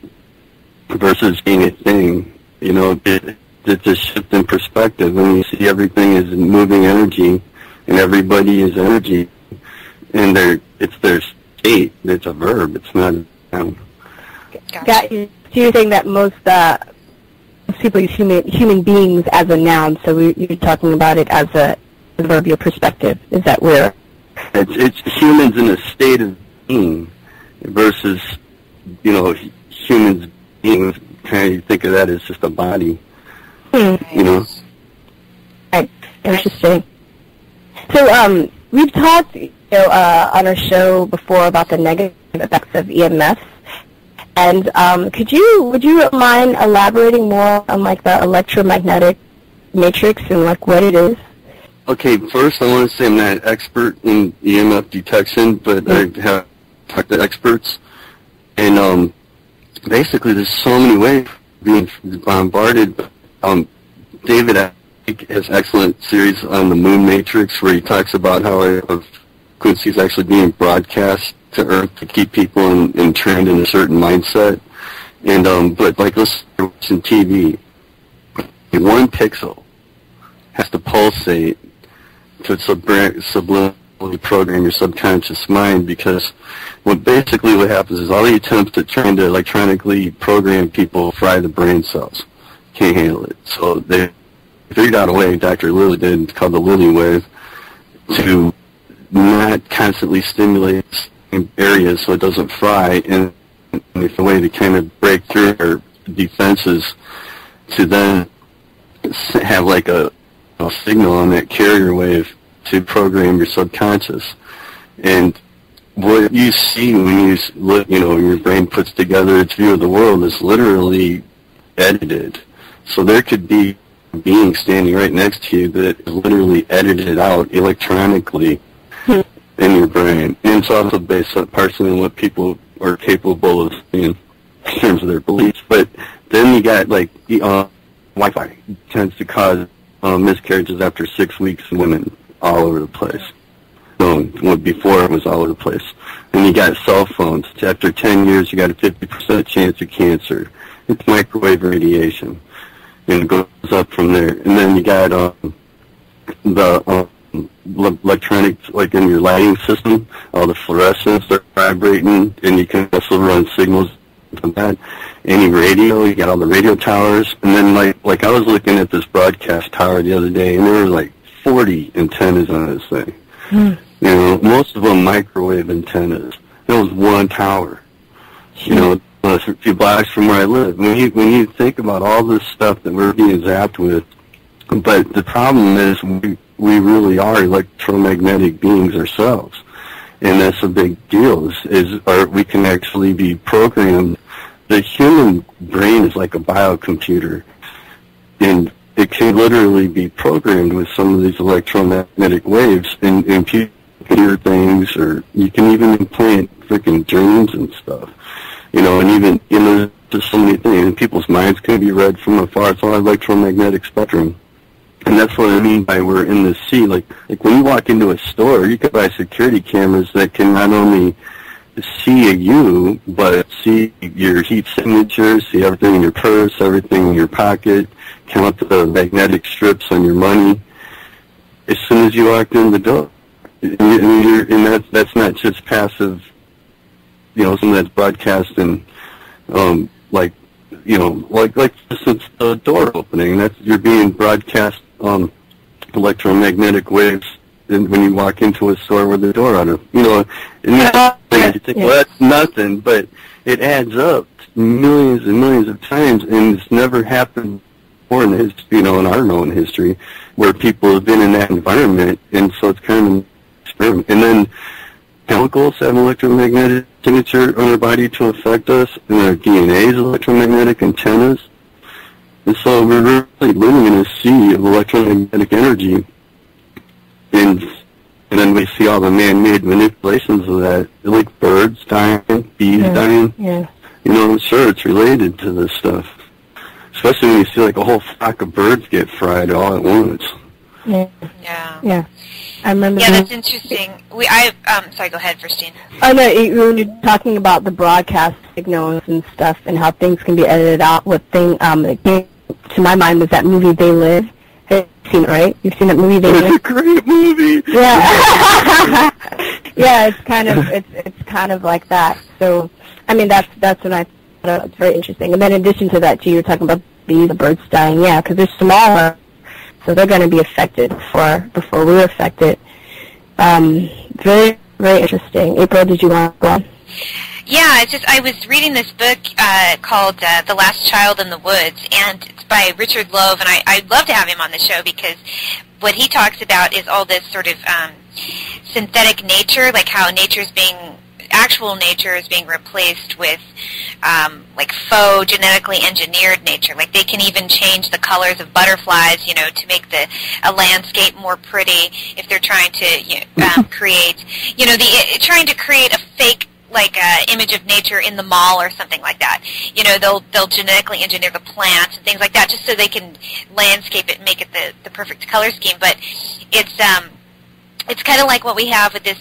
versus being a thing. You know, it's a shift in perspective when you see everything is moving energy and everybody is energy, and it's their state. It's a verb. It's not a noun. So you're saying that most people use human beings as a noun, so you're talking about it as a verb, your perspective. Is that where? It's humans in a state of being versus, humans beings. Kind of think of that as just a body. You know. Right. Interesting. So we've talked, on our show before about the negative effects of EMFs, and would you mind elaborating more on the electromagnetic matrix and what it is? Okay, first I want to say I'm not an expert in EMF detection, but I have talked to experts, and basically there's so many ways of being bombarded. David has an excellent series on the moon matrix where he talks about how frequency is actually being broadcast to Earth to keep people trained in a certain mindset. And but let's watching TV, one pixel has to pulsate to subliminally program your subconscious mind, because what happens is all the attempts at trying to electronically program people fry the brain cells. Can't handle it. So they figured out a way, Dr. Lilly did, called the Lilly wave, to not constantly stimulate areas so it doesn't fry, and it's a way to kind of break through our defenses to then have a signal on that carrier wave to program your subconscious. And what you see when you look, your brain puts together its view of the world is literally edited. So there could be a being standing right next to you that is literally edited out electronically in your brain. And it's also based partially on what people are capable of seeing in terms of their beliefs. But then you got, like, Wi-Fi tends to cause miscarriages after 6 weeks in women all over the place. Before it was all over the place. And you got cell phones. After 10 years, you got a 50% chance of cancer. It's microwave radiation. And it goes up from there. And then you got the electronics, like in your lighting system, all the fluorescents are vibrating, and you can also run signals from that. Any radio, you got all the radio towers. And then, like I was looking at this broadcast tower the other day, and there were like 40 antennas on this thing. Most of them microwave antennas. There was one tower, a few blocks from where I live. When you think about all this stuff that we're being zapped with, but the problem is we really are electromagnetic beings ourselves, and that's a big deal. We can actually be programmed. The human brain is like a biocomputer, and it can literally be programmed with some of these electromagnetic waves, and people hear things, or you can even implant freaking dreams and stuff, and even, there's so many things, and people's minds can be read from afar. It's all electromagnetic spectrum, and that's what I mean by we're in the sea. Like when you walk into a store, you can buy security cameras that can not only see you, but see your heat signature, see everything in your purse, everything in your pocket, count the magnetic strips on your money as soon as you walk in the door. And that's not just passive, something that's broadcasting, like just it's the door opening. You're being broadcast electromagnetic waves when you walk into a store with the door on it. And you think, well, that's nothing, but it adds up millions and millions of times, and it's never happened before in history, in our known history, where people have been in that environment, and so it's kind of an experiment. And then chemicals have an electromagnetic signature on our body to affect us, and our DNA is electromagnetic antennas. And so we're really living in a sea of electromagnetic energy, and then we see all the man-made manipulations of that, like birds dying, bees dying. Yeah. I'm sure it's related to this stuff. Especially when you see like a whole flock of birds get fried all at once. Yeah. I remember. Yeah, that's interesting. Sorry, go ahead, Virstyne. Oh no, when you're talking about the broadcast signals and stuff, and how things can be edited out. What thing that came to my mind was that movie They Live. Have you seen it, right? You've seen that movie They Live? It's a great movie. Yeah. Yeah, it's kind of like that. So, I mean, that's what I thought. It's very interesting. And then in addition to that, too, you're talking about the birds dying. Yeah, because they're smaller, so they're going to be affected before we're affected. Very, very interesting. April, did you want to go on? Yeah, I was reading this book called The Last Child in the Woods, and it's by Richard Louv, and I'd love to have him on the show because what he talks about is all this sort of synthetic nature, like how actual nature is being replaced with like faux genetically engineered nature. Like they can even change the colors of butterflies, to make a landscape more pretty if they're trying to create, trying to create a fake image of nature in the mall or something like that. They'll genetically engineer the plants and things like that just so they can landscape it and make it the perfect color scheme. But it's kind of like what we have with this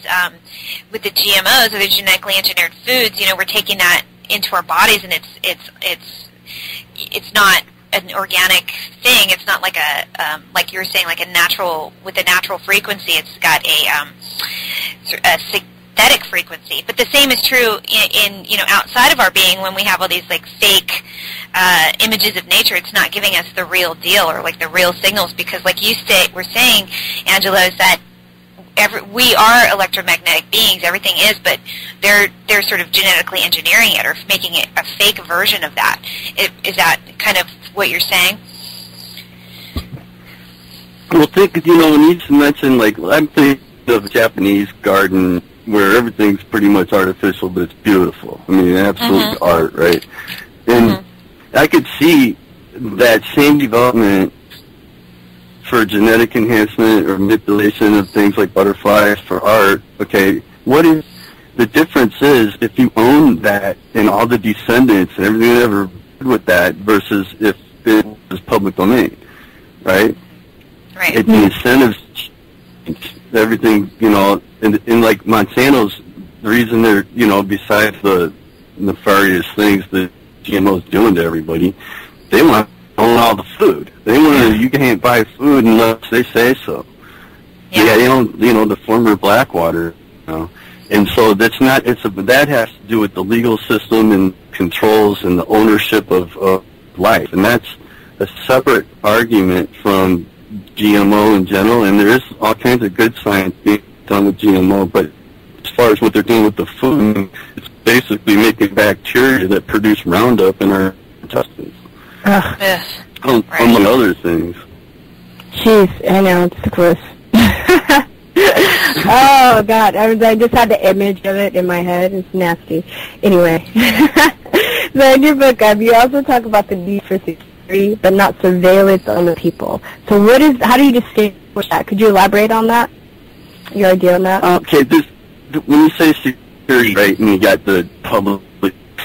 with the GMOs or the genetically engineered foods. We're taking that into our bodies, and it's not an organic thing. It's not like like you were saying, like a natural frequency. It's got a synthetic frequency. But the same is true in outside of our being when we have all these like fake images of nature. It's not giving us the real deal or like the real signals, because like we're saying, Angela, is that we are electromagnetic beings. Everything is, but they're sort of genetically engineering it or making it a fake version of that. Is that kind of what you're saying? Well, think, when you mentioned, like, I'm thinking of a Japanese garden where everything's pretty much artificial, but it's beautiful. I mean, absolute art, right? And I could see that same development for genetic enhancement or manipulation of things like butterflies for art. Okay, what is the difference is if you own that and all the descendants and everything that ever did with that versus if it was public domain, right? Right. If the incentives change, everything, and like Monsanto's, the reason they're, besides the nefarious things that GMO's doing to everybody, they want to own all the food. They want to, you can't buy food unless they say so. Yeah, they own, the former Blackwater, And so that's not, that has to do with the legal system and controls and the ownership of life. And that's a separate argument from GMO in general, and there is all kinds of good science being done with GMO, but as far as what they're doing with the food, it's basically making bacteria that produce Roundup in our intestines. Among other things. Jeez, I know, it's gross. Oh, God, I just had the image of it in my head. It's nasty. Anyway, so in your book, you also talk about the need for security, but not surveillance on the people. So how do you distinguish that? Could you elaborate on that? Your idea on that? Okay, when you say security, right, and you got the public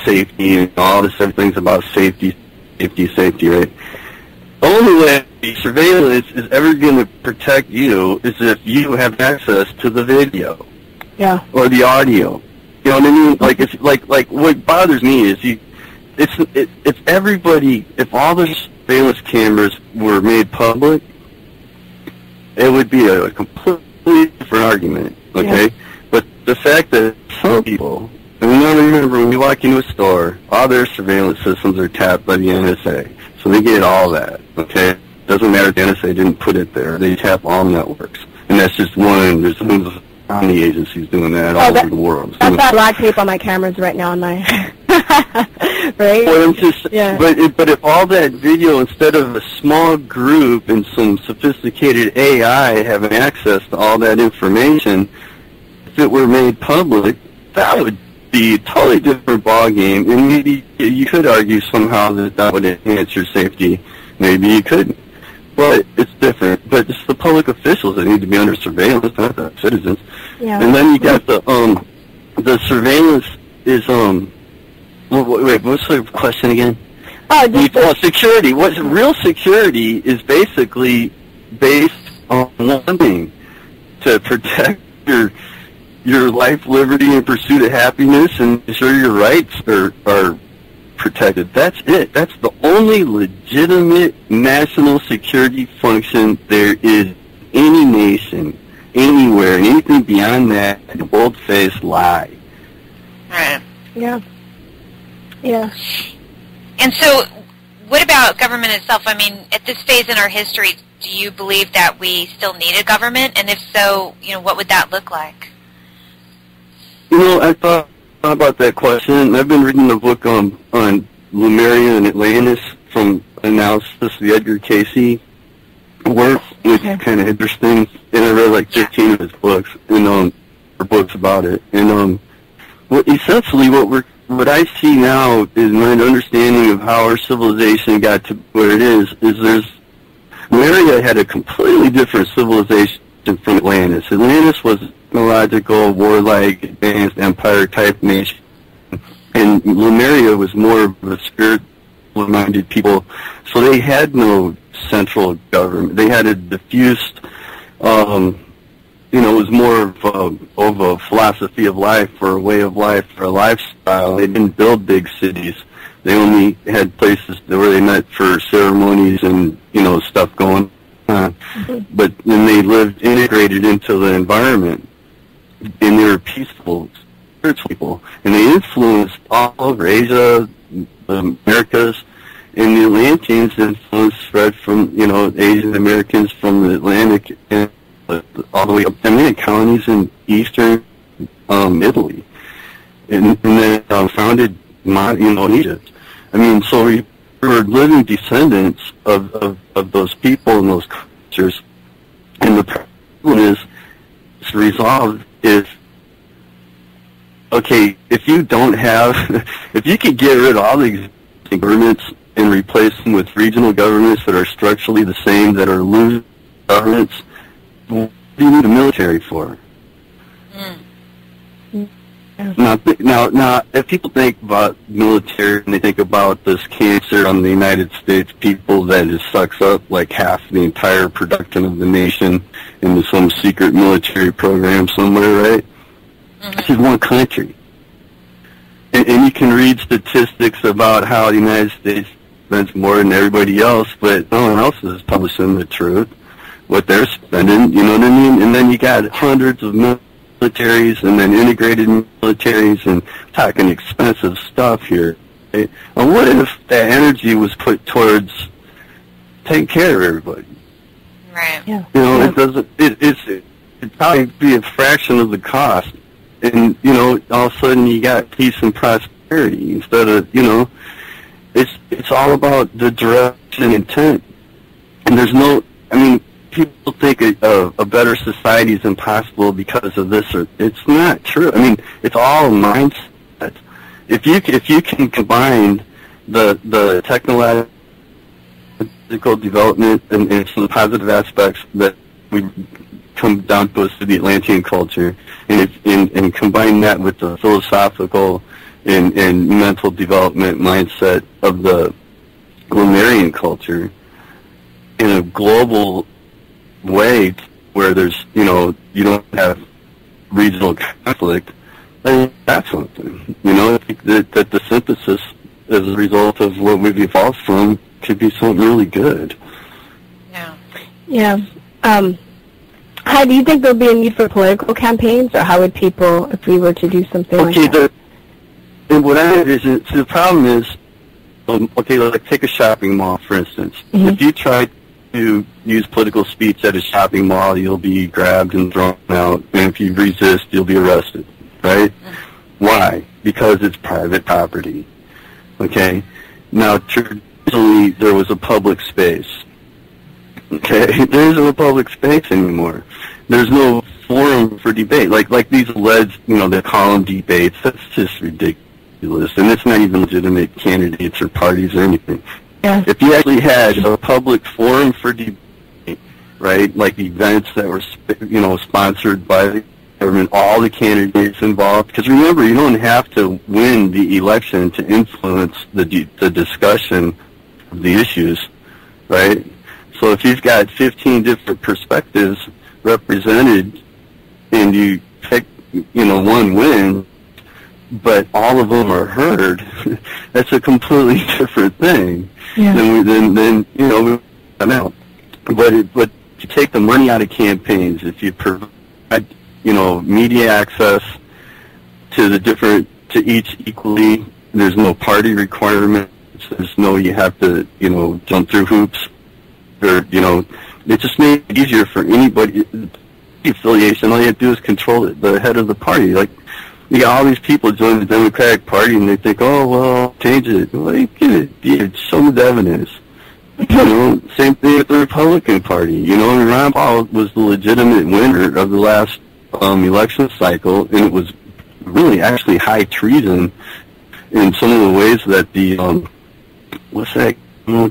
safety and all this other things about safety, right? The only way surveillance is ever going to protect you is if you have access to the video, or the audio. You know what I mean? Like it's like what bothers me is if all the surveillance cameras were made public, it would be a completely different argument. Okay, but the fact that some people, and remember when you walk into a store, all their surveillance systems are tapped by the NSA. So they get all that, okay? Doesn't matter if the NSA didn't put it there. They tap all networks. And that's just one. There's how many agencies doing that all over the world. I've got black tape on my cameras right now on my... right? Well, but if all that video, instead of a small group and some sophisticated AI having access to all that information, if it were made public, that would be a totally different ballgame, and maybe you could argue somehow that would enhance your safety. Maybe you couldn't. But it's different. But it's the public officials that need to be under surveillance, not the citizens. Yeah. And then you got the surveillance is wait, what's the question again? Security. What's real security is basically based on one thing: to protect your life, liberty, and pursuit of happiness, and ensure your rights are protected. That's it. That's the only legitimate national security function there is any nation, anywhere, and anything beyond that, a bold-faced lie. Right. Yeah. Yeah. And so, what about government itself? I mean, at this phase in our history, do you believe that we still need a government? And if so, what would that look like? I thought about that question. I've been reading a book on Lemuria and Atlantis from analysis of the Edgar Casey work, which is kind of interesting. And I read like 15 of his books, or books about it. And essentially, what I see now is my understanding of how our civilization got to where it is Lemuria had a completely different civilization from Atlantis. Atlantis was technological, warlike, advanced empire-type nation, and Lemuria was more of a spiritual-minded people. So they had no central government. They had a diffused, it was more of a philosophy of life, or a way of life, or a lifestyle. They didn't build big cities. They only had places where they met for ceremonies and stuff going on. But then they lived integrated into the environment. And they were peaceful, spiritual people, and they influenced all over Asia, the Americas, and the Atlanteans influence spread from, Asian Americans from the Atlantic and all the way up. And they had colonies in eastern Italy, and then founded Egypt. I mean, so we were living descendants of those people and those cultures And the problem is resolved is, okay, if you don't have, if you could get rid of all the existing governments and replace them with regional governments that are structurally the same, that are loose governments, what do you need a military for? Now, if people think about military and they think about this cancer on the United States people that just sucks up like half the entire production of the nation into some secret military program somewhere, right? This is one country. And you can read statistics about how the United States spends more than everybody else, but no one else is publishing the truth, what they're spending, you know what I mean? And then you got hundreds of militaries and then integrated militaries and talking expensive stuff here. Right? Well, what if that energy was put towards taking care of everybody? Right. Yeah. You know, it doesn't. It'd probably be a fraction of the cost, and you know, all of a sudden you got peace and prosperity instead of, you know, it's all about the direction and intent. And there's no, I mean, people think a better society is impossible because of this, or it's not true. I mean, it's all mindset. If you can combine the technological development and some positive aspects that we come down to us through the Atlantean culture, and combine that with the philosophical and mental development mindset of the Lemurian culture in a global way where there's, you know, you don't have regional conflict, then that's something. You know, I think that the synthesis as a result of what we've evolved from could be something really good. Yeah. Yeah. How do you think there'll be a need for political campaigns, or how would people, if we were to do something like that? And what I envision, so the problem is, okay, like take a shopping mall, for instance. Mm-hmm. If you try to use political speech at a shopping mall, you'll be grabbed and thrown out, and if you resist, you'll be arrested, right? Mm-hmm. Why? Because it's private property, okay? Now, traditionally, there was a public space. Okay, there isn't a public space anymore. There's no forum for debate. Like these alleged, you know, they call them debates. That's just ridiculous, and it's not even legitimate candidates or parties or anything. Yeah. If you actually had a public forum for debate, right, like events that were, you know, sponsored by the government, all the candidates involved, because remember, you don't have to win the election to influence the discussion of the issues, right? So if you've got 15 different perspectives represented and you pick, you know, one win, but all of them are heard, that's a completely different thing. Yeah. Then you know, I know. But if you take the money out of campaigns, if you provide, you know, media access to each equally, there's no party requirements, there's no, you have to, you know, jump through hoops. Or, you know, it just makes it easier for anybody. The affiliation, all you have to do is control it, the head of the party. Like, you got all these people join the Democratic Party, and they think, oh, well, change it. Well, you get it. Yeah, show me the evidence. You know, same thing with the Republican Party. You know, and Ron Paul was the legitimate winner of the last election cycle, and it was really actually high treason in some of the ways that the, what's that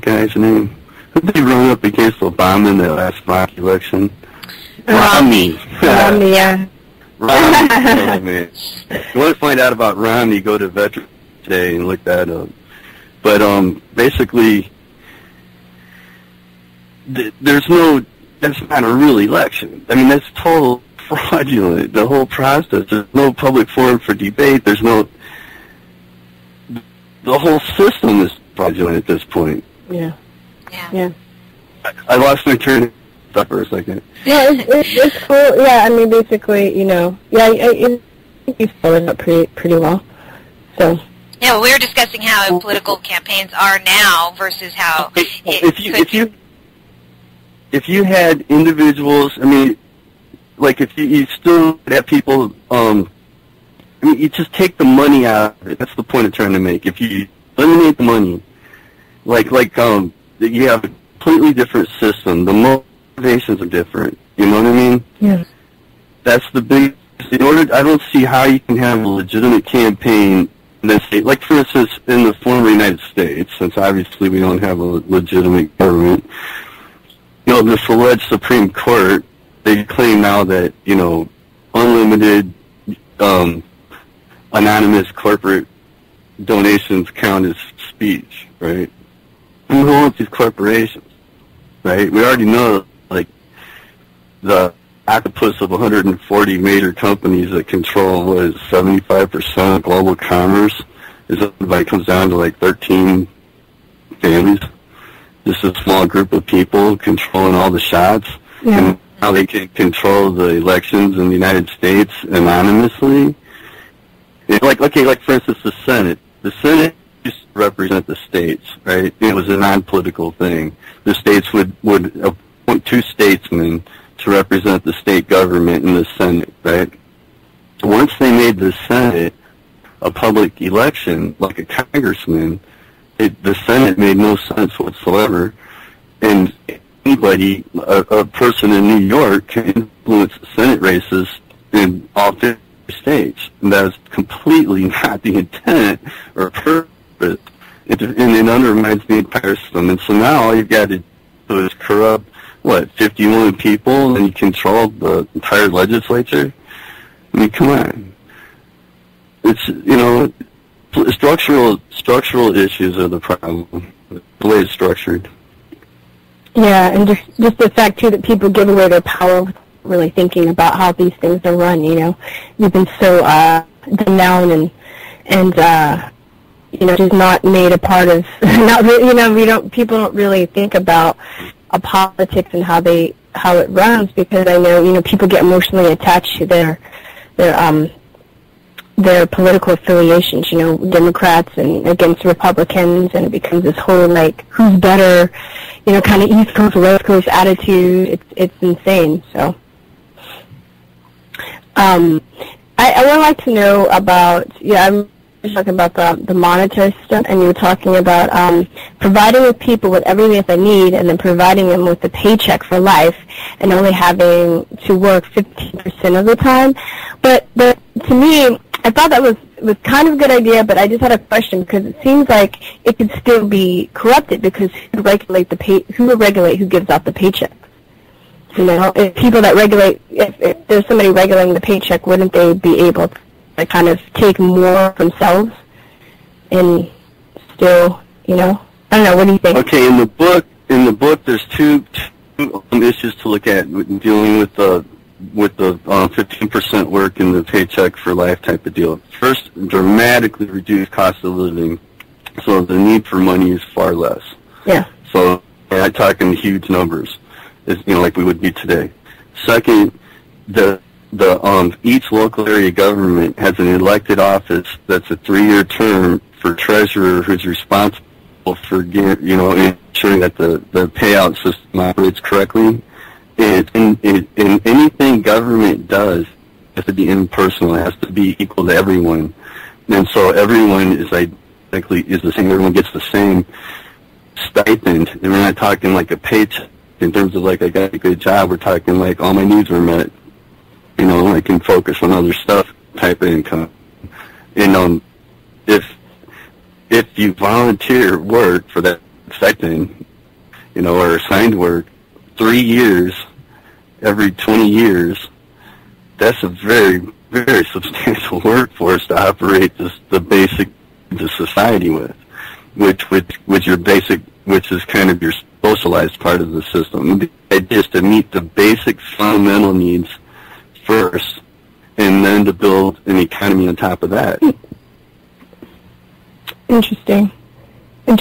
guy's name? Did they run up against Obama in that last mock election? Romney. Romney, yeah. Romney. Oh, man. If you want to find out about Romney, go to Veterans Day and look that up. But basically, that's not a real election. I mean, that's total fraudulent, the whole process. There's no public forum for debate. There's no... The whole system is fraudulent at this point. Yeah. Yeah. I lost my train of thought for a second. Yeah, it's cool. Yeah, I mean, basically, you know, yeah, I think you followed up pretty well. So. Yeah, well, we were discussing how political campaigns are now versus how if you had individuals, I mean, like if you still have people, I mean, you just take the money out of it. That's the point I'm trying to make. If you eliminate the money, you have a completely different system. The motivations are different. You know what I mean? Yeah. That's the big. I don't see how you can have a legitimate campaign in this state. Like, for instance, in the former United States, since obviously we don't have a legitimate government, you know, this alleged Supreme Court, they claim now that, you know, unlimited anonymous corporate donations count as speech, right? And who owns these corporations, right? We already know, like, the octopus of 140 major companies that control, what is 75% of global commerce, it comes down to like 13 families. Just a small group of people controlling all the shots. Yeah. And how they can control the elections in the United States anonymously. Like for instance, the Senate. The Senate used to represent the states, right? It was a non-political thing. The states would appoint 2 statesmen to represent the state government in the Senate, right? Once they made the Senate a public election, like a congressman, the Senate made no sense whatsoever, and anybody, a person in New York, can influence Senate races in all 50 states, and that is completely not the intent or purpose, and it undermines the entire system. And so now all you've got to do is corrupt 51 people, and you control the entire legislature? I mean, come on. It's, you know, structural issues are the problem, the way it's structured. Yeah, and just the fact, too, that people give away their power without really thinking about how these things are run, you know. You've been so dumbed down and you know, just not made a part of, not really, you know, people don't really think about politics and how it runs, because I know, you know, people get emotionally attached to their political affiliations, you know, Democrats and against Republicans, and it becomes this whole, like, who's better, you know, kind of East Coast, West Coast attitude. It's insane. So I would like to know about, I'm talking about the monetary system, and you were talking about providing with people with everything that they need, and then providing them with a paycheck for life, and only having to work 15% of the time. But to me, I thought that was kind of a good idea, but I just had a question, because it seems like it could still be corrupted, because who would regulate who gives out the paycheck? You know, if people that regulate, if there's somebody regulating the paycheck, wouldn't they be able to kind of take more for themselves and still, you know? I don't know, what do you think? Okay, in the book there's two issues to look at dealing with the 15% work and the paycheck for life type of deal. First, dramatically reduce cost of living, so the need for money is far less. Yeah. So I'm talking huge numbers, you know, like we would be today. Second, each local area government has an elected office that's a 3-year term for treasurer, who's responsible for, you know, ensuring that the payout system operates correctly. And anything government does has to be impersonal. It has to be equal to everyone. And so everyone is the same. Everyone gets the same stipend. And we're not talking like a paycheck in terms of like, I got a good job. We're talking like all my needs were met. You know, I can focus on other stuff type of income. And if you volunteer work for that stipend, you know, or assigned work, 3 years, every 20 years, that's a very, very substantial workforce to operate the basic to society with, which is kind of your socialized part of the system. The idea is to meet the basic fundamental needs first, and then to build an economy on top of that. Interesting. But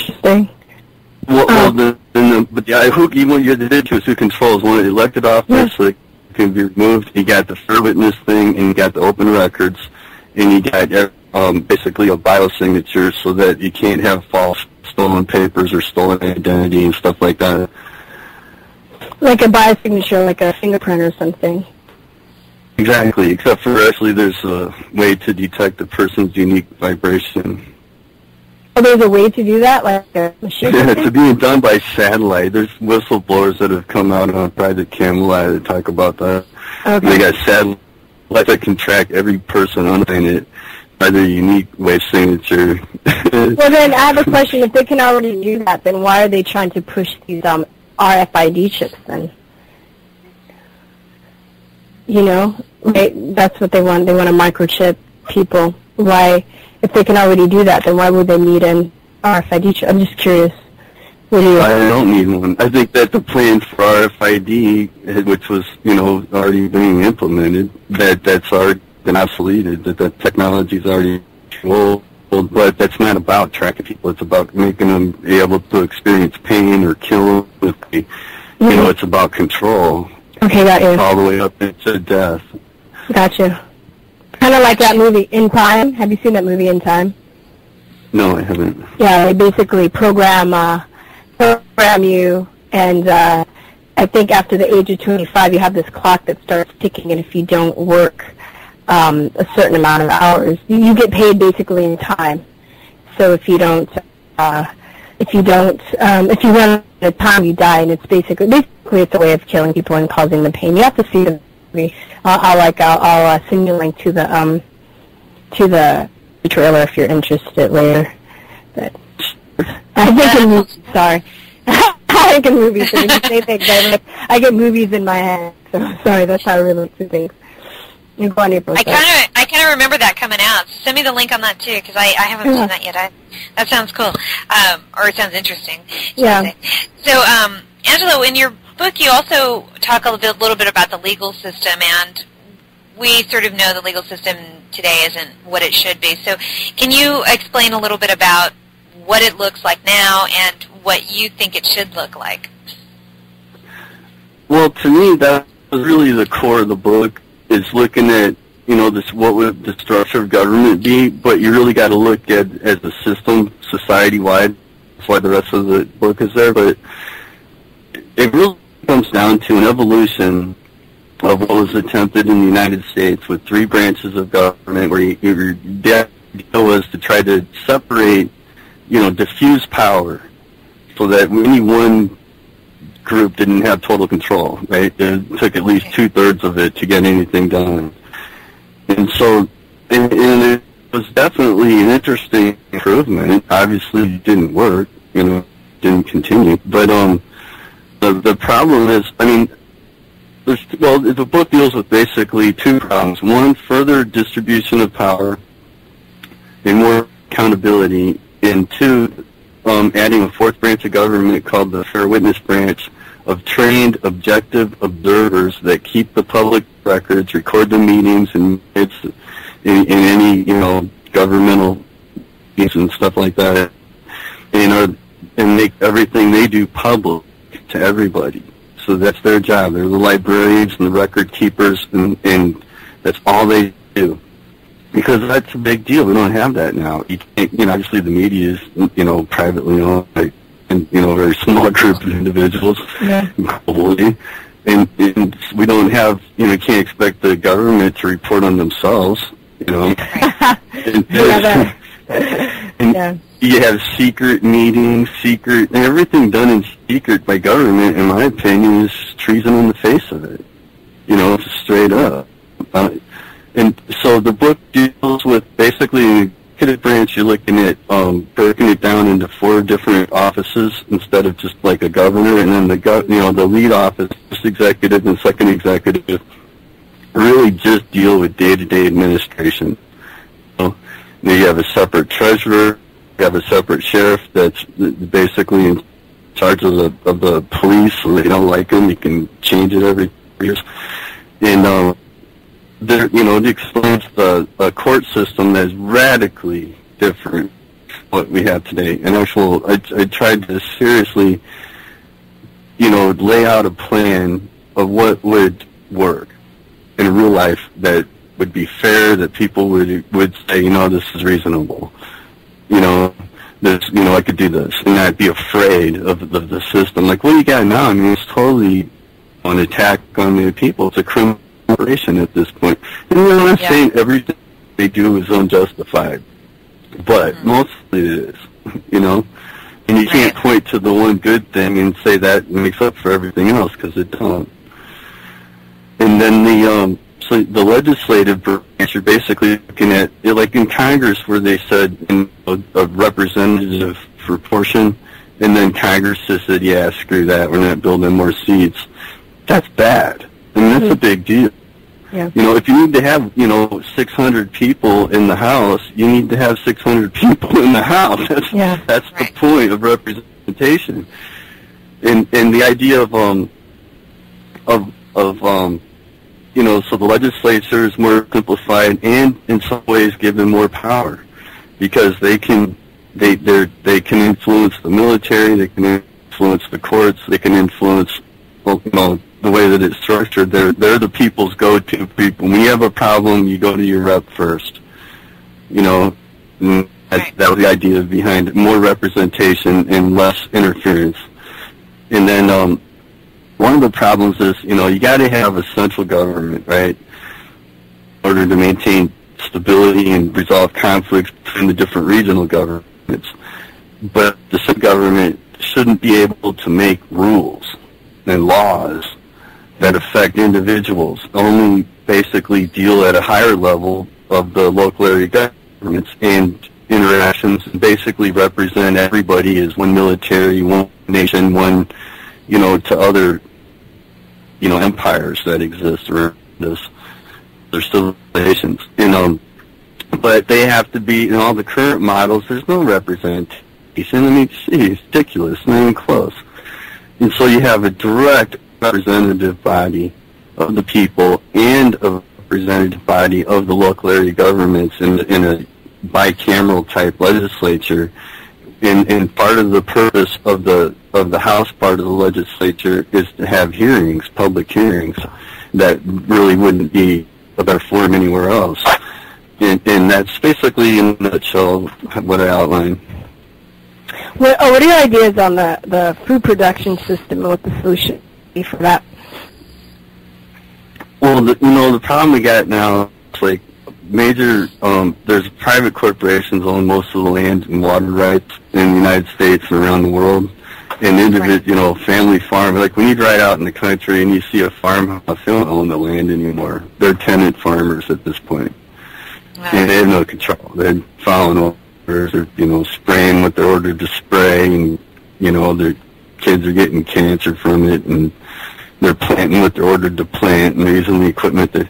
yeah, what you did to is who controls one of the elected office, so it can be removed. You got the fair witness thing, and you got the open records, and you got basically a biosignature, so that you can't have false stolen papers or stolen identity and stuff like that. Like a biosignature, like a fingerprint or something. Exactly, except for actually there's a way to detect the person's unique vibration. Oh, there's a way to do that, like a machine? Yeah, it's being done by satellite. There's whistleblowers that have come out on Private Camelot that talk about that. Okay. They got satellites that can track every person on the planet by their unique wave signature. Well, then I have a question. If they can already do that, then why are they trying to push these RFID chips then? You know, right? That's what they want. They want to microchip people. Why, if they can already do that, then why would they need an RFID chip? I'm just curious. What do you? I don't need one. I think that the plan for RFID, which was, already being implemented, that's already been obsoleted, that technology's already old, but that's not about tracking people. It's about making them be able to experience pain or kill if they, it's about control. Okay, got you. All the way up into death. Gotcha. Kind of like that movie, In Time. Have you seen that movie, In Time? No, I haven't. Yeah, they basically program you, and I think after the age of 25, you have this clock that starts ticking, and if you don't work a certain amount of hours, you get paid basically in time. So if you run out of time, you die, and it's basically it's a way of killing people and causing them pain. You have to see the movie. I'll send you a link to the trailer if you're interested later. But I think in movies. So when you say things, I get movies in my head. So sorry, that's how I relate to things. You go on, April. I kind of remember that coming out. Send me the link on that too, because I haven't seen that yet. That sounds cool, or it sounds interesting. Yeah. So, Angelo, in your book, you also talk a little bit about the legal system, and we sort of know the legal system today isn't what it should be. So, can you explain a little bit about what it looks like now and what you think it should look like? Well, to me, that was really the core of the book, is looking at, what would the structure of government be, but you really got to look at as a system, society-wide. That's why the rest of the book is there, but it really comes down to an evolution of what was attempted in the United States with 3 branches of government, where your idea was to try to separate, diffuse power so that any one group didn't have total control, right? It took at least 2/3 of it to get anything done. And so, and it was definitely an interesting improvement. Obviously, it didn't work, didn't continue. But the problem is, the book deals with basically 2 problems. One, further distribution of power and more accountability. And 2, adding a 4th branch of government called the Fair Witness Branch of trained, objective observers that keep the public records, record the meetings, and it's in any governmental meetings and stuff like that, and make everything they do public to everybody. So that's their job. They're the librarians and the record keepers, and that's all they do. Because that's a big deal. We don't have that now. You can't, obviously the media is, privately owned, and, a very small group of individuals globally. And we don't have, you can't expect the government to report on themselves, and you have secret meetings, and everything done in secret by government, in my opinion, is treason in the face of it. Straight up. And so the book deals with basically in the executive branch. You're looking at breaking it down into 4 different offices instead of just like a governor, and then the lead office, first executive and second executive, really just deal with day-to-day administration. You have a separate treasurer, you have a separate sheriff that's basically in charge of the police. So they don't like him, you can change it every 3 years, and it explains the court system that is radically different from what we have today. And I tried to seriously, lay out a plan of what would work in real life that would be fair, that people would say, this is reasonable. I could do this, and not be afraid of the system. Like, what do you got now? It's totally an attack on the people. It's a criminal operation at this point. And I'm not saying everything they do is unjustified, but mostly it is. you know? And you can't point to the one good thing and say that makes up for everything else, because it don't. And then so the legislative branch, you're basically looking at, like in Congress where they said a representative proportion, and then Congress just said, yeah, screw that, we're not building more seats. That's bad. I mean, that's a big deal. Yeah. You know, if you need to have, 600 people in the House, you need to have 600 people in the House. That's the point of representation. And the idea of so the legislature is more simplified and in some ways given more power, because they can influence the military, they can influence the courts, they can influence the way that it's structured. They're the people's go-to people. When you have a problem, you go to your rep first. That was the idea behind it. More representation and less interference. And then one of the problems is, you got to have a central government, right, in order to maintain stability and resolve conflicts between the different regional governments. But the central government shouldn't be able to make rules and laws that affect individuals, only basically deal at a higher level of the local area governments and interactions, and basically represent everybody as one military, one nation, one, to other, empires that exist around us. There's still relations, but they have to be, in all the current models, there's no representation. I mean, it's ridiculous, not even close. And so you have a direct representative body of the people and a representative body of the local area governments in a bicameral type legislature. And part of the purpose of the House part of the legislature is to have hearings, public hearings, that really wouldn't be a better form anywhere else. And that's basically, in a nutshell, what I outlined. What are your ideas on the food production system and what the solution be for that? Well, the problem we got now is like major, there's private corporations own most of the land and water rights in the United States and around the world. And individual, family farm, like when you drive out in the country and you see a farmhouse, they don't own the land anymore. They're tenant farmers at this point. And they have no control. They're following orders, or, spraying what they're ordered to spray, and, their kids are getting cancer from it, and they're planting what they're ordered to plant, and they're using the equipment. The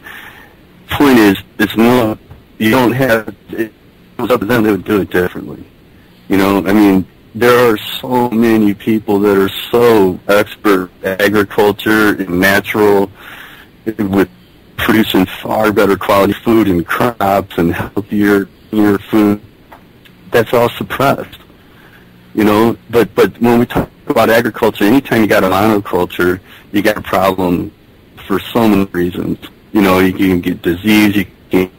point is, it's not, you don't have, if it was up to them, they would do it differently. I mean, there are so many people that are so expert in agriculture and natural, with producing far better quality food and crops and healthier food. That's all suppressed, But when we talk about agriculture, anytime you got a monoculture, you got a problem for so many reasons. You can get disease, you can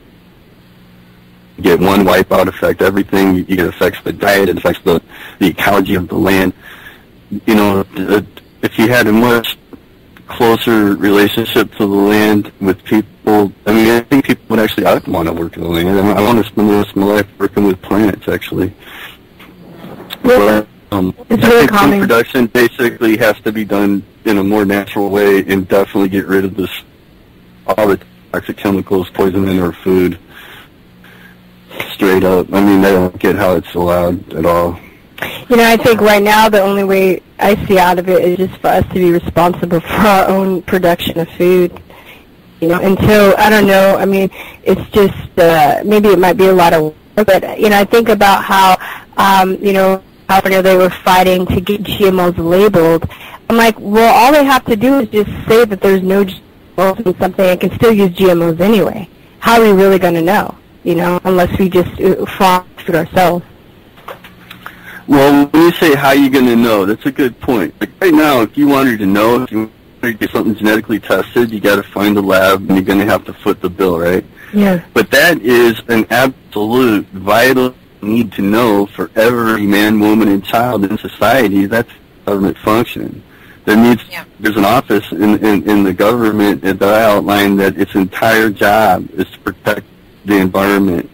get one wipeout affect everything. It affects the diet, it affects the ecology of the land. If you had a much closer relationship to the land with people, I think people would actually want to work in the land. I want to spend the rest of my life working with plants, actually. Well, I think food production basically has to be done in a more natural way, and definitely get rid of all the toxic chemicals poisoning our food. Straight up. I don't get how it's allowed at all. I think right now the only way I see out of it is just for us to be responsible for our own production of food. Until, I don't know, it's just, maybe it might be a lot of work, but, I think about how, California, they were fighting to get GMOs labeled. I'm like, well, all they have to do is just say that there's no GMOs in something and can still use GMOs anyway. How are we really going to know, unless we just farm food ourselves? Well, when you say how you going to know, that's a good point. Like right now, if you wanted to know, if you wanted to get something genetically tested, you got to find a lab, and you're going to have to foot the bill, right? Yeah. But that is an absolute vital need to know for every man, woman, and child in society. That's government function. There's an office in the government that I outlined that its entire job is to protect the environment,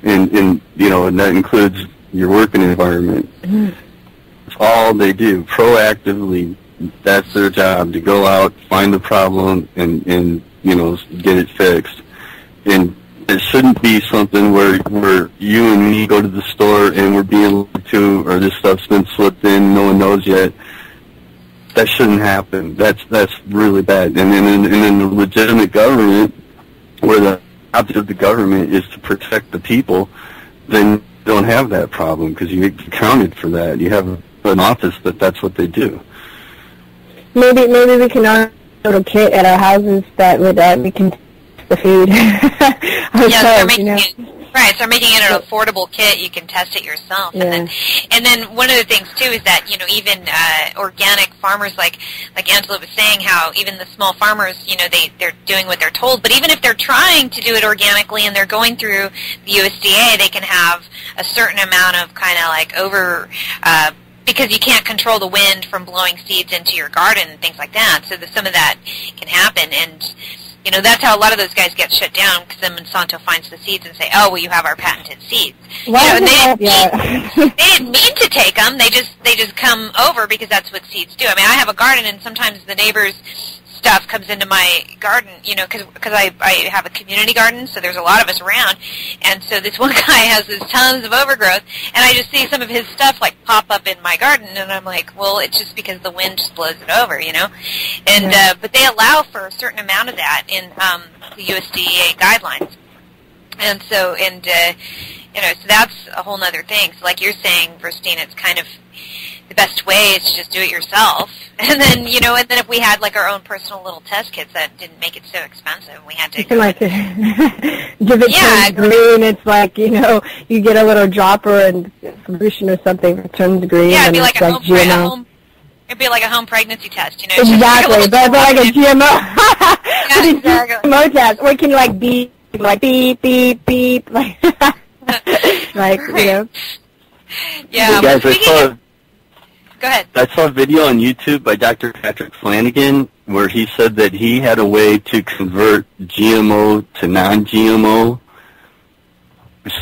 and that includes working environment. That's all they do, proactively. That's their job, to go out, find the problem, and get it fixed. And it shouldn't be something where you and me go to the store and we're being lied to, or this stuff's been slipped in, no one knows yet. That shouldn't happen. That's really bad. And then in the legitimate government, where the object of the government is to protect the people, then you don't have that problem, because you accounted for that. You have an office, but that's what they do. Maybe we can order a little kit at our houses that would we can test the food. Right, so they're making it an affordable kit. You can test it yourself. Yeah. And then one of the things, too, is that, even organic farmers, like Angela was saying, how even the small farmers, they're doing what they're told. But even if they're trying to do it organically and they're going through the USDA, they can have a certain amount of kind of like because you can't control the wind from blowing seeds into your garden and things like that. So some of that can happen. And that's how a lot of those guys get shut down, because then Monsanto finds the seeds and say, oh, well, you have our patented seeds. Well, they didn't mean to take them. They just come over because that's what seeds do. I mean, I have a garden, and sometimes the neighbors' stuff comes into my garden, because I have a community garden, so there's a lot of us around. And so this one guy has this tons of overgrowth, and I just see some of his stuff, like, pop up in my garden, and I'm like, well, it's just because the wind just blows it over, And, but they allow for a certain amount of that in the USDA guidelines. And so, so that's a whole other thing. So like you're saying, Virstyne, it's kind of the best way is to just do it yourself. And then, and then if we had like our own personal little test kits that didn't make it so expensive, we had to give it turns green. It's like, you get a little dropper and solution or something that turns green. Yeah, it'd be and like it'd be like a home pregnancy test, Exactly, but like a GMO. Yeah, exactly. GMO test. Or can you like beep, beep, beep, like, Yeah. Hey guys, Go ahead. I saw a video on YouTube by Dr. Patrick Flanagan where he said that he had a way to convert GMO to non-GMO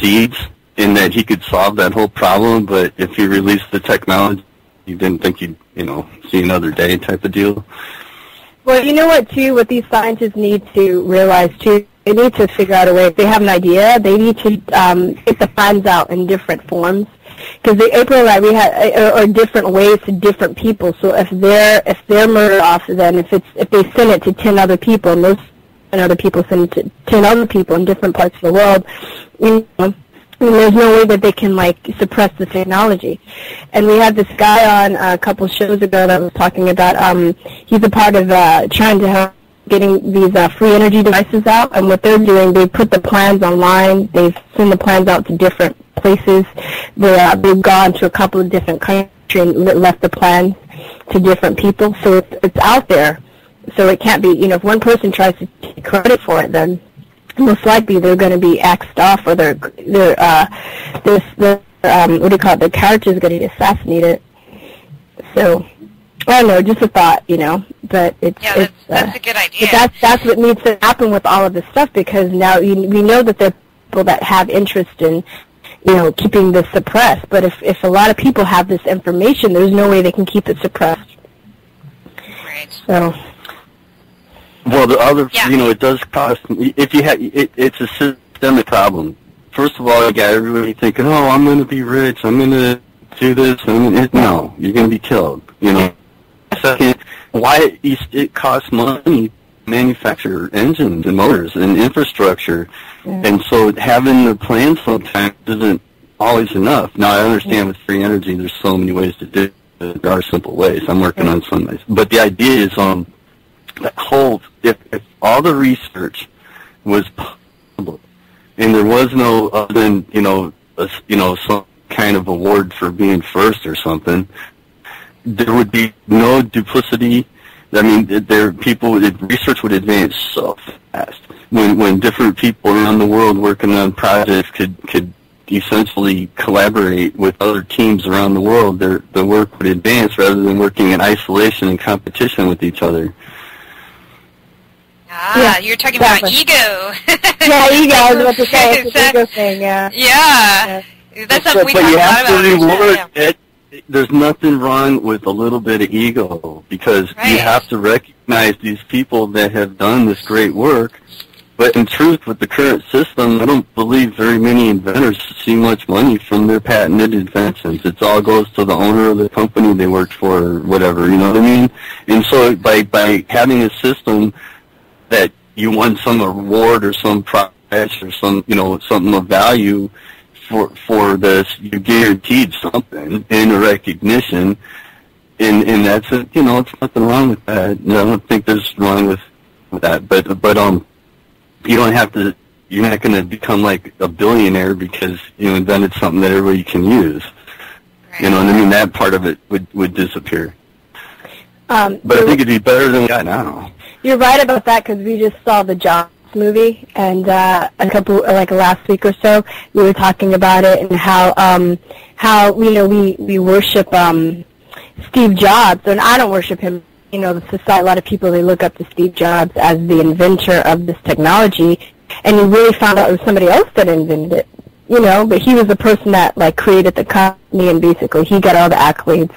seeds, and that he could solve that whole problem, but if he released the technology, he didn't think he'd, see another day type of deal. Well, you know what, too, what these scientists need to realize, too, they need to figure out a way. If they have an idea, they need to get the plans out in different forms. Because April and I, we had or different ways to different people. So if they're murdered off, then if they send it to 10 other people, and those 10 other people send it to 10 other people in different parts of the world, there's no way that they can suppress the technology. And we had this guy on a couple shows ago that was talking about he's a part of trying to help getting these free energy devices out. And what they're doing, they put the plans online. They send the plans out to different places. They've gone to a couple of different countries and left the plans to different people. So it's out there. So it can't be, if one person tries to take credit for it, then most likely they're going to be axed off, or their the character's going to get assassinated. So I don't know, just a thought, but that's a good idea. But that's what needs to happen with all of this stuff, because now we know that there are people that have interest in keeping this suppressed. But if a lot of people have this information, there's no way they can keep it suppressed. Right. So. Well, the other, it does cost. If you have, it's a systemic problem. First of all, you got everybody thinking, "Oh, I'm going to be rich. I'm going to do this." No, you're going to be killed. Second, why it costs money to manufacture engines and motors and infrastructure, and so having the plan sometimes isn't always enough. Now, I understand with free energy, there's so many ways to do it. There are simple ways. I'm working on some ways, but the idea is that whole, if all the research was public and there was no other than some kind of award for being first or something, there would be no duplicity. I mean, research would advance so fast when different people around the world working on projects could essentially collaborate with other teams around the world. The work would advance rather than working in isolation and competition with each other. You're talking about ego. Yeah, ego. I was about to say, it's an ego thing, yeah. Yeah. That's something we talk you a lot have to about. reward it. There's nothing wrong with a little bit of ego, because you have to recognize these people that have done this great work. But in truth, with the current system, I don't believe very many inventors see much money from their patented inventions. It all goes to the owner of the company they worked for, or whatever, you know what I mean? And so by having a system that you won some award or some prize or some, something of value for this, you guaranteed something in a recognition, and that's it. It's nothing wrong with that. I don't think there's wrong with that. But you don't have to. You're not going to become like a billionaire because you invented something that everybody can use. Right. You know what I mean? That part of it would disappear. But I think it'd be better than we got now. You're right about that, because we just saw the Jobs movie, and last week or so, we were talking about it and how we worship Steve Jobs, and I don't worship him. The society, a lot of people, they look up to Steve Jobs as the inventor of this technology, and you really found out it was somebody else that invented it. But he was the person that created the company, and basically he got all the accolades.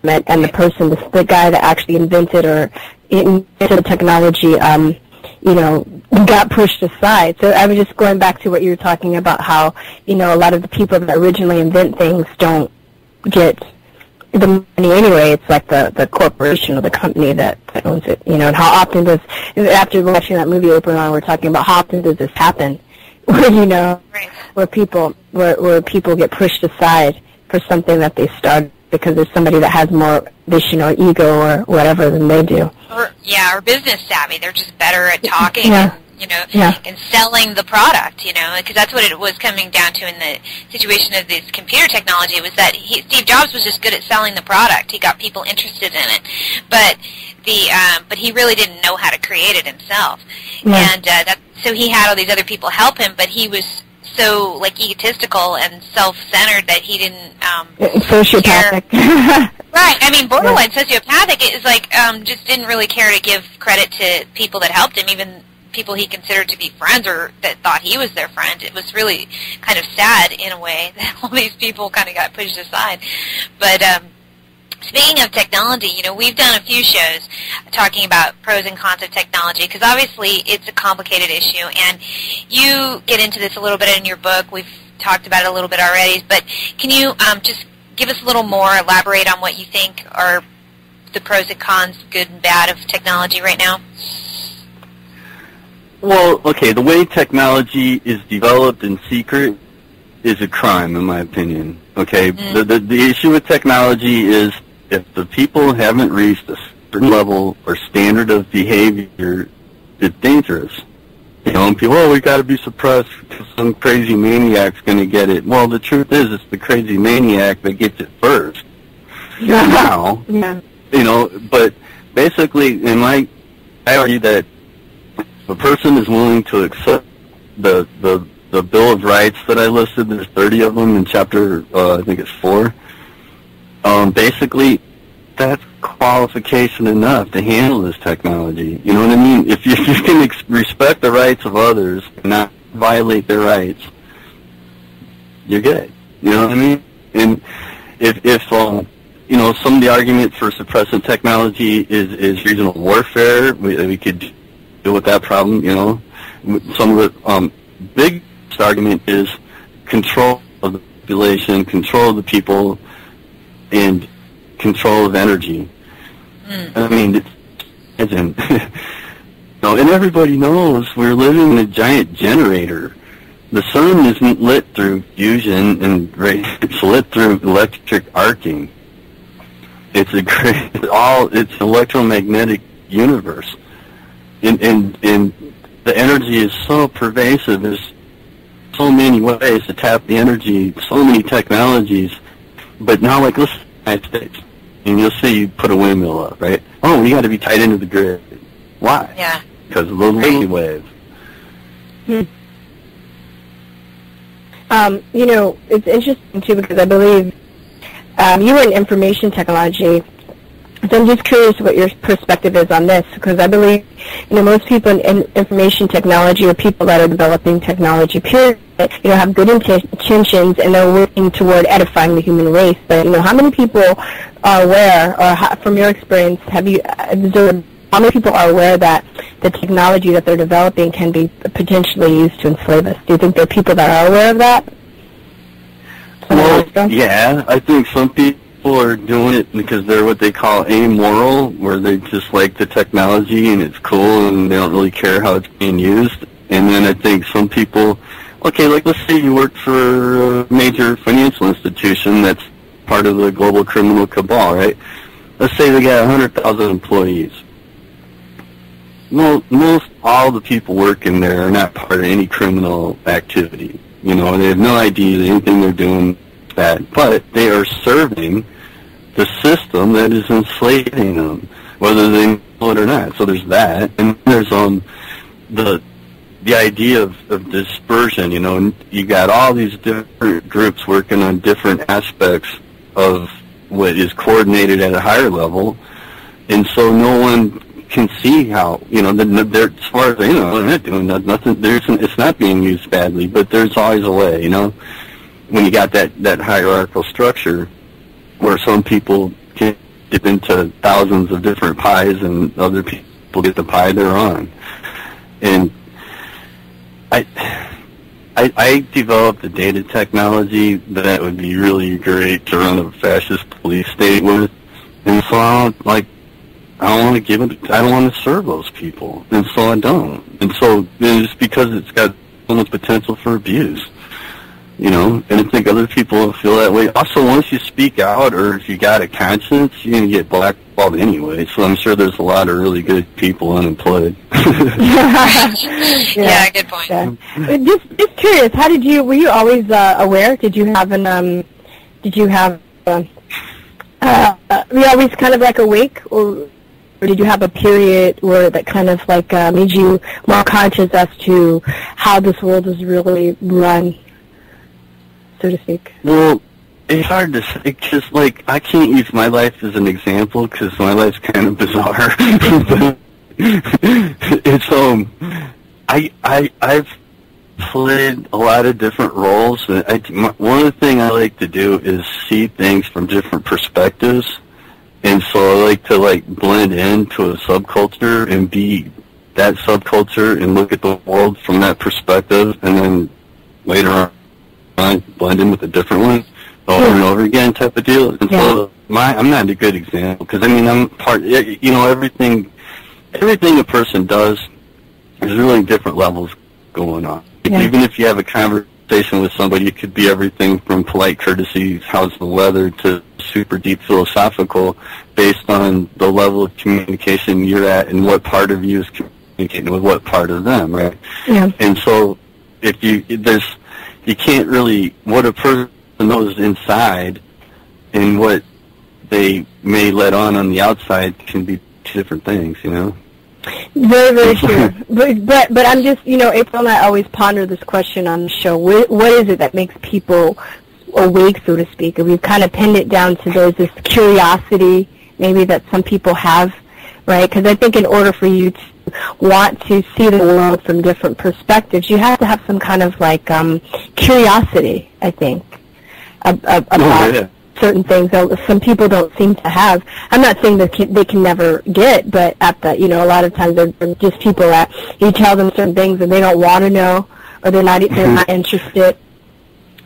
And the person, the guy that actually invented the technology, got pushed aside. So I was just going back to what you were talking about, how, a lot of the people that originally invent things don't get the money anyway. It's like the corporation or the company that owns it, and how often does, after watching that movie Open On, we're talking about how often does this happen, where, where people get pushed aside for something that they started, because there's somebody that has more vision or ego or whatever than they do. Or business savvy. They're just better at talking and selling the product, because that's what it was coming down to in the situation of this computer technology, was that Steve Jobs was just good at selling the product. He got people interested in it. But he really didn't know how to create it himself. Yeah. And so he had all these other people help him, but he was so egotistical and self-centered that he didn't sociopathic. Right. I mean, borderline sociopathic is just didn't really care to give credit to people that helped him, even people he considered to be friends or that thought he was their friend. It was really kind of sad in a way that all these people kind of got pushed aside. But speaking of technology, we've done a few shows talking about pros and cons of technology, because obviously it's a complicated issue, and you get into this a little bit in your book. We've talked about it a little bit already, but can you just give us a little more, elaborate on what you think are the pros and cons, good and bad, of technology right now? Well, okay, the way technology is developed in secret is a crime, in my opinion. Okay, the issue with technology is if the people haven't reached a certain level or standard of behavior, it's dangerous. And people, we got to be suppressed because some crazy maniac's going to get it. Well, the truth is, it's the crazy maniac that gets it first. Now, but basically, I argue that if a person is willing to accept the Bill of Rights that I listed, there's 30 of them in chapter, I think it's 4. Basically, that's qualification enough to handle this technology. You know what I mean? If you can respect the rights of others and not violate their rights, you're good. You know what I mean? And if some of the argument for suppressing technology is regional warfare, we could deal with that problem. Some of the biggest argument is control of the population, control of the people, and control of energy. I mean, and everybody knows we're living in a giant generator. The sun isn't lit through fusion, and it's lit through electric arcing. It's an electromagnetic universe, and the energy is so pervasive. There's so many ways to tap the energy, so many technologies. But now, listen to the United States, and you'll see you put a windmill up, right? Oh, we got to be tied into the grid. Why? Yeah. Because of the radio wave. It's interesting, too, because I believe you were in information technology, so I'm just curious what your perspective is on this, because I believe most people in information technology or people that are developing technology, period, have good intentions and they're working toward edifying the human race. But, how many people are aware, or from your experience, have you observed how many people are aware that the technology that they're developing can be potentially used to enslave us? Do you think there are people that are aware of that? Well, yeah, I think some people are doing it because they're what they call amoral, where they just like the technology and it's cool and they don't really care how it's being used. And then I think some people, okay, like let's say you work for a major financial institution that's part of the global criminal cabal, right? Let's say they got 100,000 employees. Most all the people working there are not part of any criminal activity. They have no idea that anything they're doing is bad, but they are serving the system that is enslaving them, whether they know it or not. So there's that, and there's the idea of dispersion. You got all these different groups working on different aspects of what is coordinated at a higher level, and so no one can see how, they're, as far as they know, they're not doing nothing. It's not being used badly, but there's always a way, when you got that hierarchical structure where some people can dip into thousands of different pies and other people get the pie they're on. And I developed a data technology that would be really great to run a fascist police state with, and so I don't want to give it. I don't want to serve those people, and so I don't. And so it's because it's got so much potential for abuse, and I think other people feel that way. Also, once you speak out, or if you got a conscience, you're gonna get blackballed anyway. So I'm sure there's a lot of really good people unemployed. Yeah, good point. Yeah. Just curious, were you always aware? Did you have were you always kind of like awake, or did you have a period where that kind of like made you more conscious as to how this world is really run, so to speak? Well, it's hard to say, because I can't use my life as an example because my life's kind of bizarre. But it's I've played a lot of different roles. One of the things I like to do is see things from different perspectives. And so I like to blend into a subculture and be that subculture and look at the world from that perspective, and then later on blend in with a different one over and over again type of deal. And so I'm not a good example because I'm part. Everything a person does, there's really different levels going on. Yeah. Even if you have a conversation with somebody, it could be everything from polite courtesy, how's the weather, to super deep philosophical, based on the level of communication you're at and what part of you is communicating with what part of them, right? Yeah. And so if you can't really, what a person knows inside and what they may let on the outside can be two different things, Very, very true. But I'm just, April and I always ponder this question on the show. What is it that makes people awake, so to speak? And we've kind of pinned it down to this curiosity maybe that some people have, right? Because I think in order for you to want to see the world from different perspectives, you have to have some kind of curiosity, I think, about certain things that some people don't seem to have. I'm not saying that they can never get, but a lot of times they're just people that you tell them certain things and they don't want to know, or they're not interested,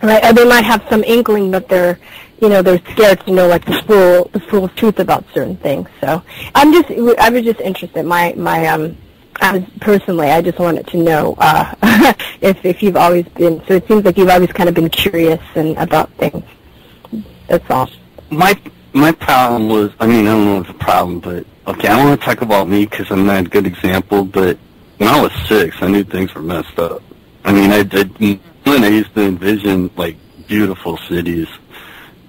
right? Or they might have some inkling, but they're scared to know the full truth about certain things. So I was just interested. I just wanted to know if you've always been. So it seems like you've always kind of been curious and about things. That's all. My problem was, I don't know if it's a problem, but okay, I don't want to talk about me because I'm not a good example, but when I was 6, I knew things were messed up. I used to envision beautiful cities,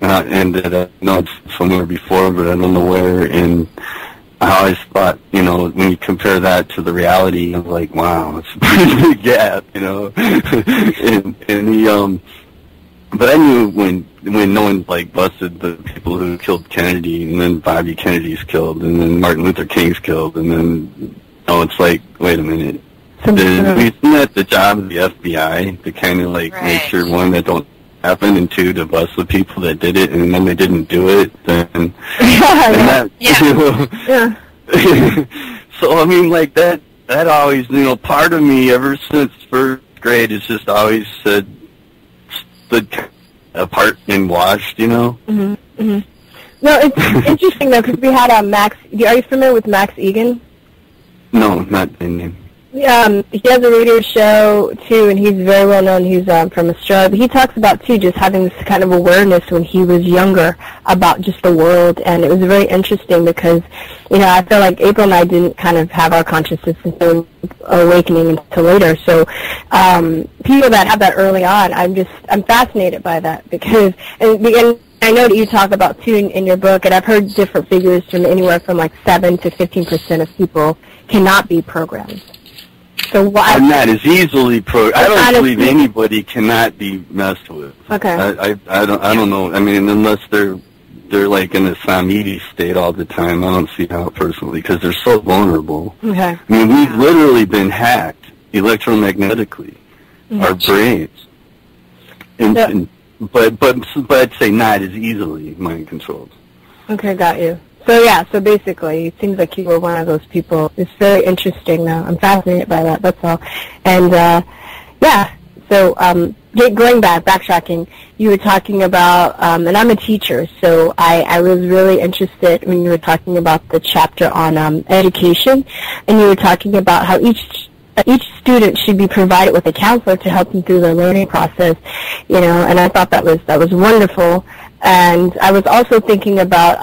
and that I know it's somewhere before, but I don't know where, and I always thought, when you compare that to the reality, I'm like, wow, it's a pretty big gap, but I knew when no one busted the people who killed Kennedy, and then Bobby Kennedy's killed, and then Martin Luther King's killed, and then it's like, wait a minute. Isn't that the job of the FBI to kind of like make sure, one, that don't happen, and two, to bust the people that did it, and then they didn't do it, then So I mean, like that always, part of me ever since first grade has just always stood apart and watched, Mm-hmm. Mm-hmm. No, it's interesting though, because we had Max. Are you familiar with Max Egan? No, not the name. He has a radio show too, and he's very well known. He's from Australia. But he talks about too just having this kind of awareness when he was younger about just the world, and it was very interesting because, I feel like April and I didn't kind of have our consciousness until awakening until later. So people that have that early on, I'm fascinated by that because and I know that you talk about too in your book, and I've heard different figures from anywhere from like 7 to 15% of people cannot be programmed. So why? I'm not as easily I don't believe anybody cannot be messed with. Okay. I don't know. I mean, unless they're like in a Samiti state all the time. I don't see how personally, because they're so vulnerable. Okay. I mean, we've literally been hacked electromagnetically, our brains, but I'd say not as easily mind controlled. Okay, got you. So basically, it seems like you were one of those people. It's very interesting, though. I'm fascinated by that, that's all. And, so going backtracking, you were talking about, and I'm a teacher, so I was really interested when you were talking about the chapter on education, and you were talking about how each student should be provided with a counselor to help them through their learning process, and I thought that was wonderful. And I was also thinking about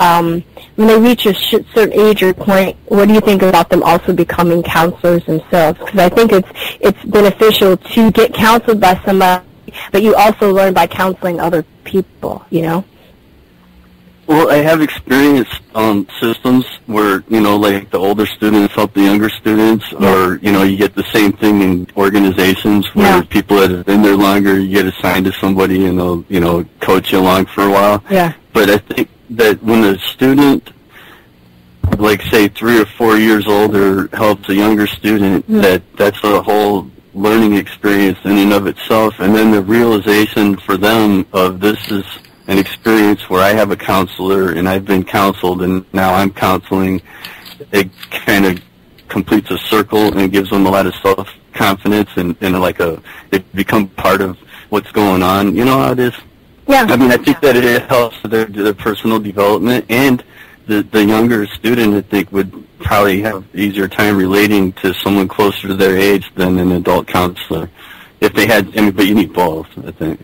when they reach a certain age or point, what do you think about them also becoming counselors themselves? Because I think it's beneficial to get counseled by somebody, but you also learn by counseling other people, Well, I have experienced systems where, like the older students help the younger students, or, you get the same thing in organizations where people that have been there longer, you get assigned to somebody and they'll, coach you along for a while. Yeah. But I think that when a student, like say 3 or 4 years older, helps a younger student, that's a whole learning experience in and of itself, and then the realization for them of this is an experience where I have a counselor and I've been counseled and now I'm counseling, it kind of completes a circle and gives them a lot of self-confidence and it becomes part of what's going on. You know how it is? Yeah. I mean, I think that it helps their personal development, and the younger student, I think, would probably have easier time relating to someone closer to their age than an adult counselor. If they had, but you need both, I think.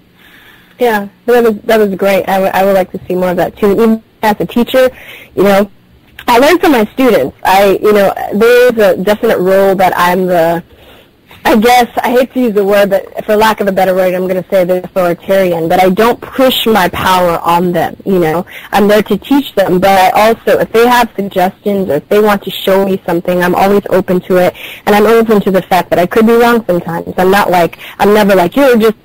Yeah, that was great. I would like to see more of that too. Even as a teacher, I learn from my students. There is a definite role that I'm I guess, I hate to use the word, but for lack of a better word, I'm going to say the authoritarian, but I don't push my power on them, I'm there to teach them, but I also, if they have suggestions or if they want to show me something, I'm always open to it, and I'm open to the fact that I could be wrong sometimes. I'm never like, you're just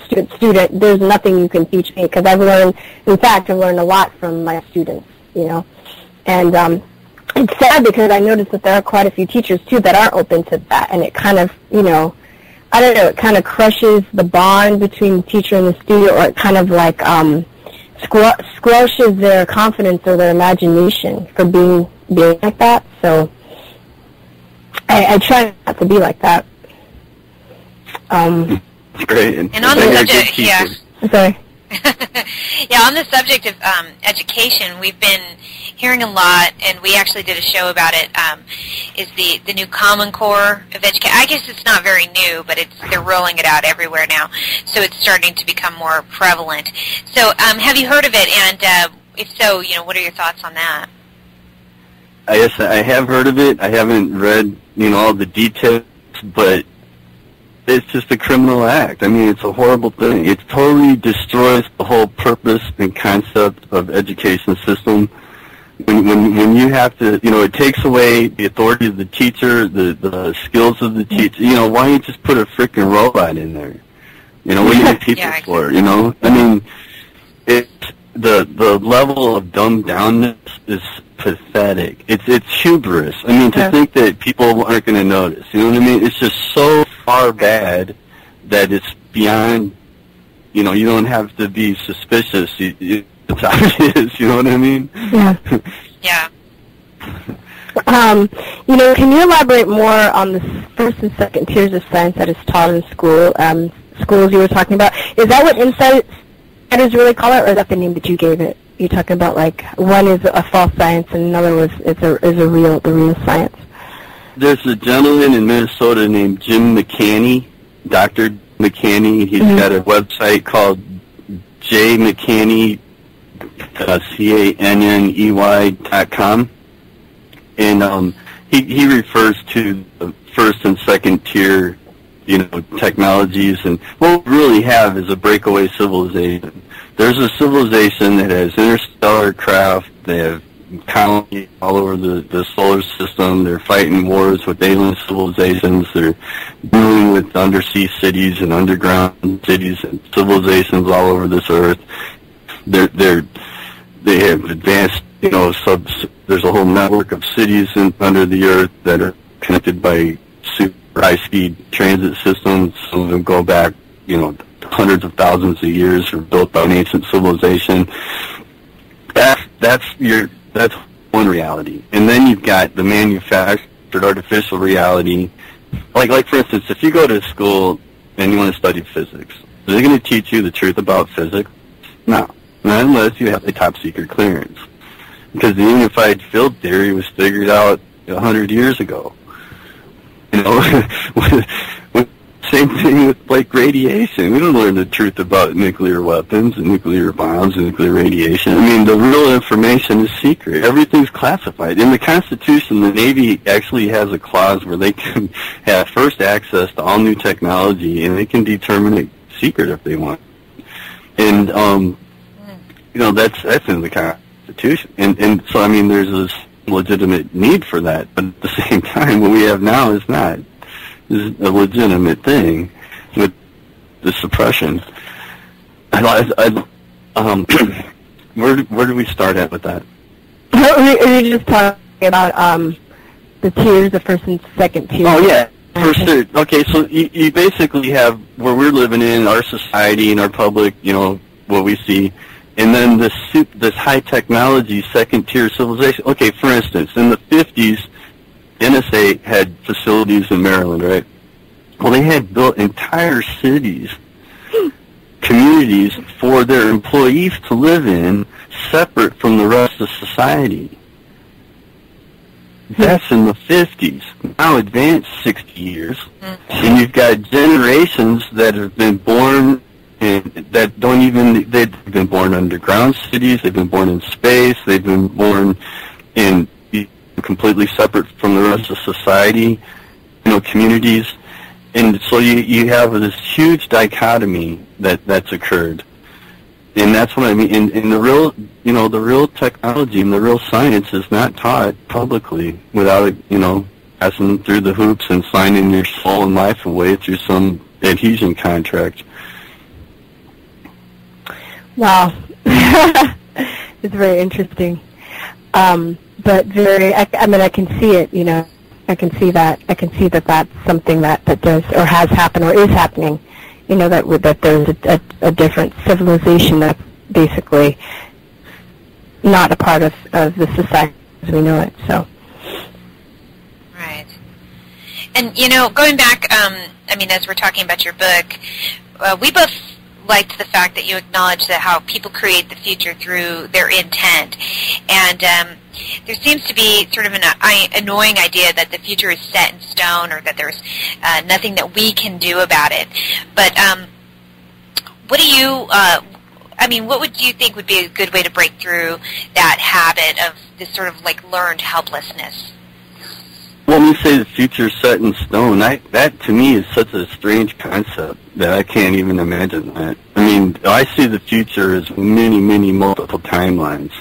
student, there's nothing you can teach me, because I've learned a lot from my students, and it's sad because I noticed that there are quite a few teachers too that aren't open to that, and it kind of, I don't know, it kind of crushes the bond between the teacher and the student, or it kind of like squashes their confidence or their imagination for being like that. So I try not to be like that. Great. And on the subject, yeah. Sorry. Yeah, on the subject of education, we've been hearing a lot, and we actually did a show about it, is the new Common Core of education. I guess it's not very new, but they're rolling it out everywhere now, so it's starting to become more prevalent. So have you heard of it, and if so, what are your thoughts on that? Yes, I have heard of it. I haven't read, all the details, but it's just a criminal act. I mean, it's a horrible thing. It totally destroys the whole purpose and concept of education system. When you have to, it takes away the authority of the teacher, the skills of the teacher. Why don't you just put a freaking robot in there? What are you going to teach it for? I mean, the level of dumbed downness is pathetic. It's hubris. I mean, to think that people aren't going to notice. You know what I mean? It's just so far bad that it's beyond. You know, you don't have to be suspicious. It's how it is. You know what I mean? Yeah. Yeah. You know, can you elaborate more on the first and second tiers of science that is taught in school? Schools you were talking about. Is that what insiders really call it, or is that the name that you gave it? You're talking about like one is a false science and another is the real science. There's a gentleman in Minnesota named Jim McCanney, Dr. McCanney. He's got a website called jmccanney, CANNEY.com. And he refers to the first and second tier, you know, technologies, and what we really have is a breakaway civilization. There's a civilization that has interstellar craft. They have colonies all over the solar system. They're fighting wars with alien civilizations. They're dealing with undersea cities and underground cities and civilizations all over this earth. They have advanced, you know, there's a whole network of cities under the earth that are connected by super high-speed transit systems. Some of them go back, you know, hundreds of thousands of years, are built by an ancient civilization. That's one reality. And then you've got the manufactured artificial reality. Like for instance, if you go to school and you want to study physics, are they going to teach you the truth about physics? No. Not unless you have a top-secret clearance. Because the unified field theory was figured out 100 years ago. You know, same thing with, like, radiation. We don't learn the truth about nuclear weapons and nuclear bombs and nuclear radiation. I mean, the real information is secret. Everything's classified. In the Constitution, the Navy actually has a clause where they can have first access to all new technology, and they can determine it secret if they want. And, you know, that's in the Constitution. And so, I mean, there's this legitimate need for that, but at the same time, what we have now is not. Is a legitimate thing with the suppression. Where do we start at with that? Are you just talking about the tiers, the first and second tier? Oh, yeah. Okay, so you basically have where we're living in, our society and our public, you know, what we see, and then this high technology second tier civilization. Okay, for instance, in the 50s, NSA had facilities in Maryland, right? Well, they had built entire cities, communities for their employees to live in, separate from the rest of society. That's in the 50s. Now advanced 60 years, and you've got generations that have been born and that don't even, they've been born underground cities, they've been born in space, they've been born in completely separate from the rest of society, you know, communities. And so you have this huge dichotomy that's occurred. And that's what I mean. And the real, you know, the real technology and the real science is not taught publicly without, you know, passing through the hoops and signing your soul and life away through some adhesion contract. Wow. It's very interesting. But very, I mean, I can see it, you know, I can see that that's something that does, or has happened, or is happening, you know, that there's a different civilization that's basically not a part of the society as we know it, so. Right. And, you know, going back, I mean, as we're talking about your book, we both liked the fact that you acknowledge that how people create the future through their intent. And there seems to be sort of an annoying idea that the future is set in stone, or that there's nothing that we can do about it. But what do you, I mean, what would you think would be a good way to break through that habit of this sort of like learned helplessness? When you say the future is set in stone, that to me is such a strange concept that I can't even imagine that. I mean, I see the future as many, many multiple timelines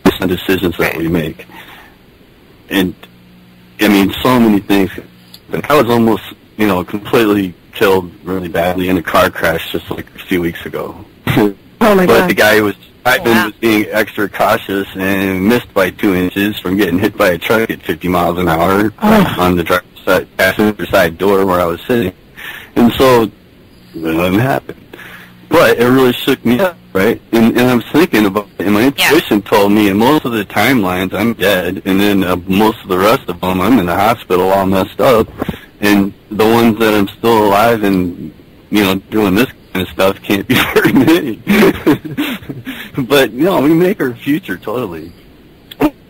based on decisions that we make. And, I mean, so many things. I was almost, you know, completely killed really badly in a car crash just like a few weeks ago. Oh my God. But the guy was I've been being extra cautious and missed by 2 inches from getting hit by a truck at 50 miles an hour on the driver's side, passenger side door where I was sitting. And so, nothing happened. But it really shook me up, right? And I was thinking about it, and my intuition told me, and most of the timelines, I'm dead, and then most of the rest of them, I'm in the hospital all messed up. And the ones that I'm still alive and, doing this kind of stuff can't be very many. But, we make our future totally.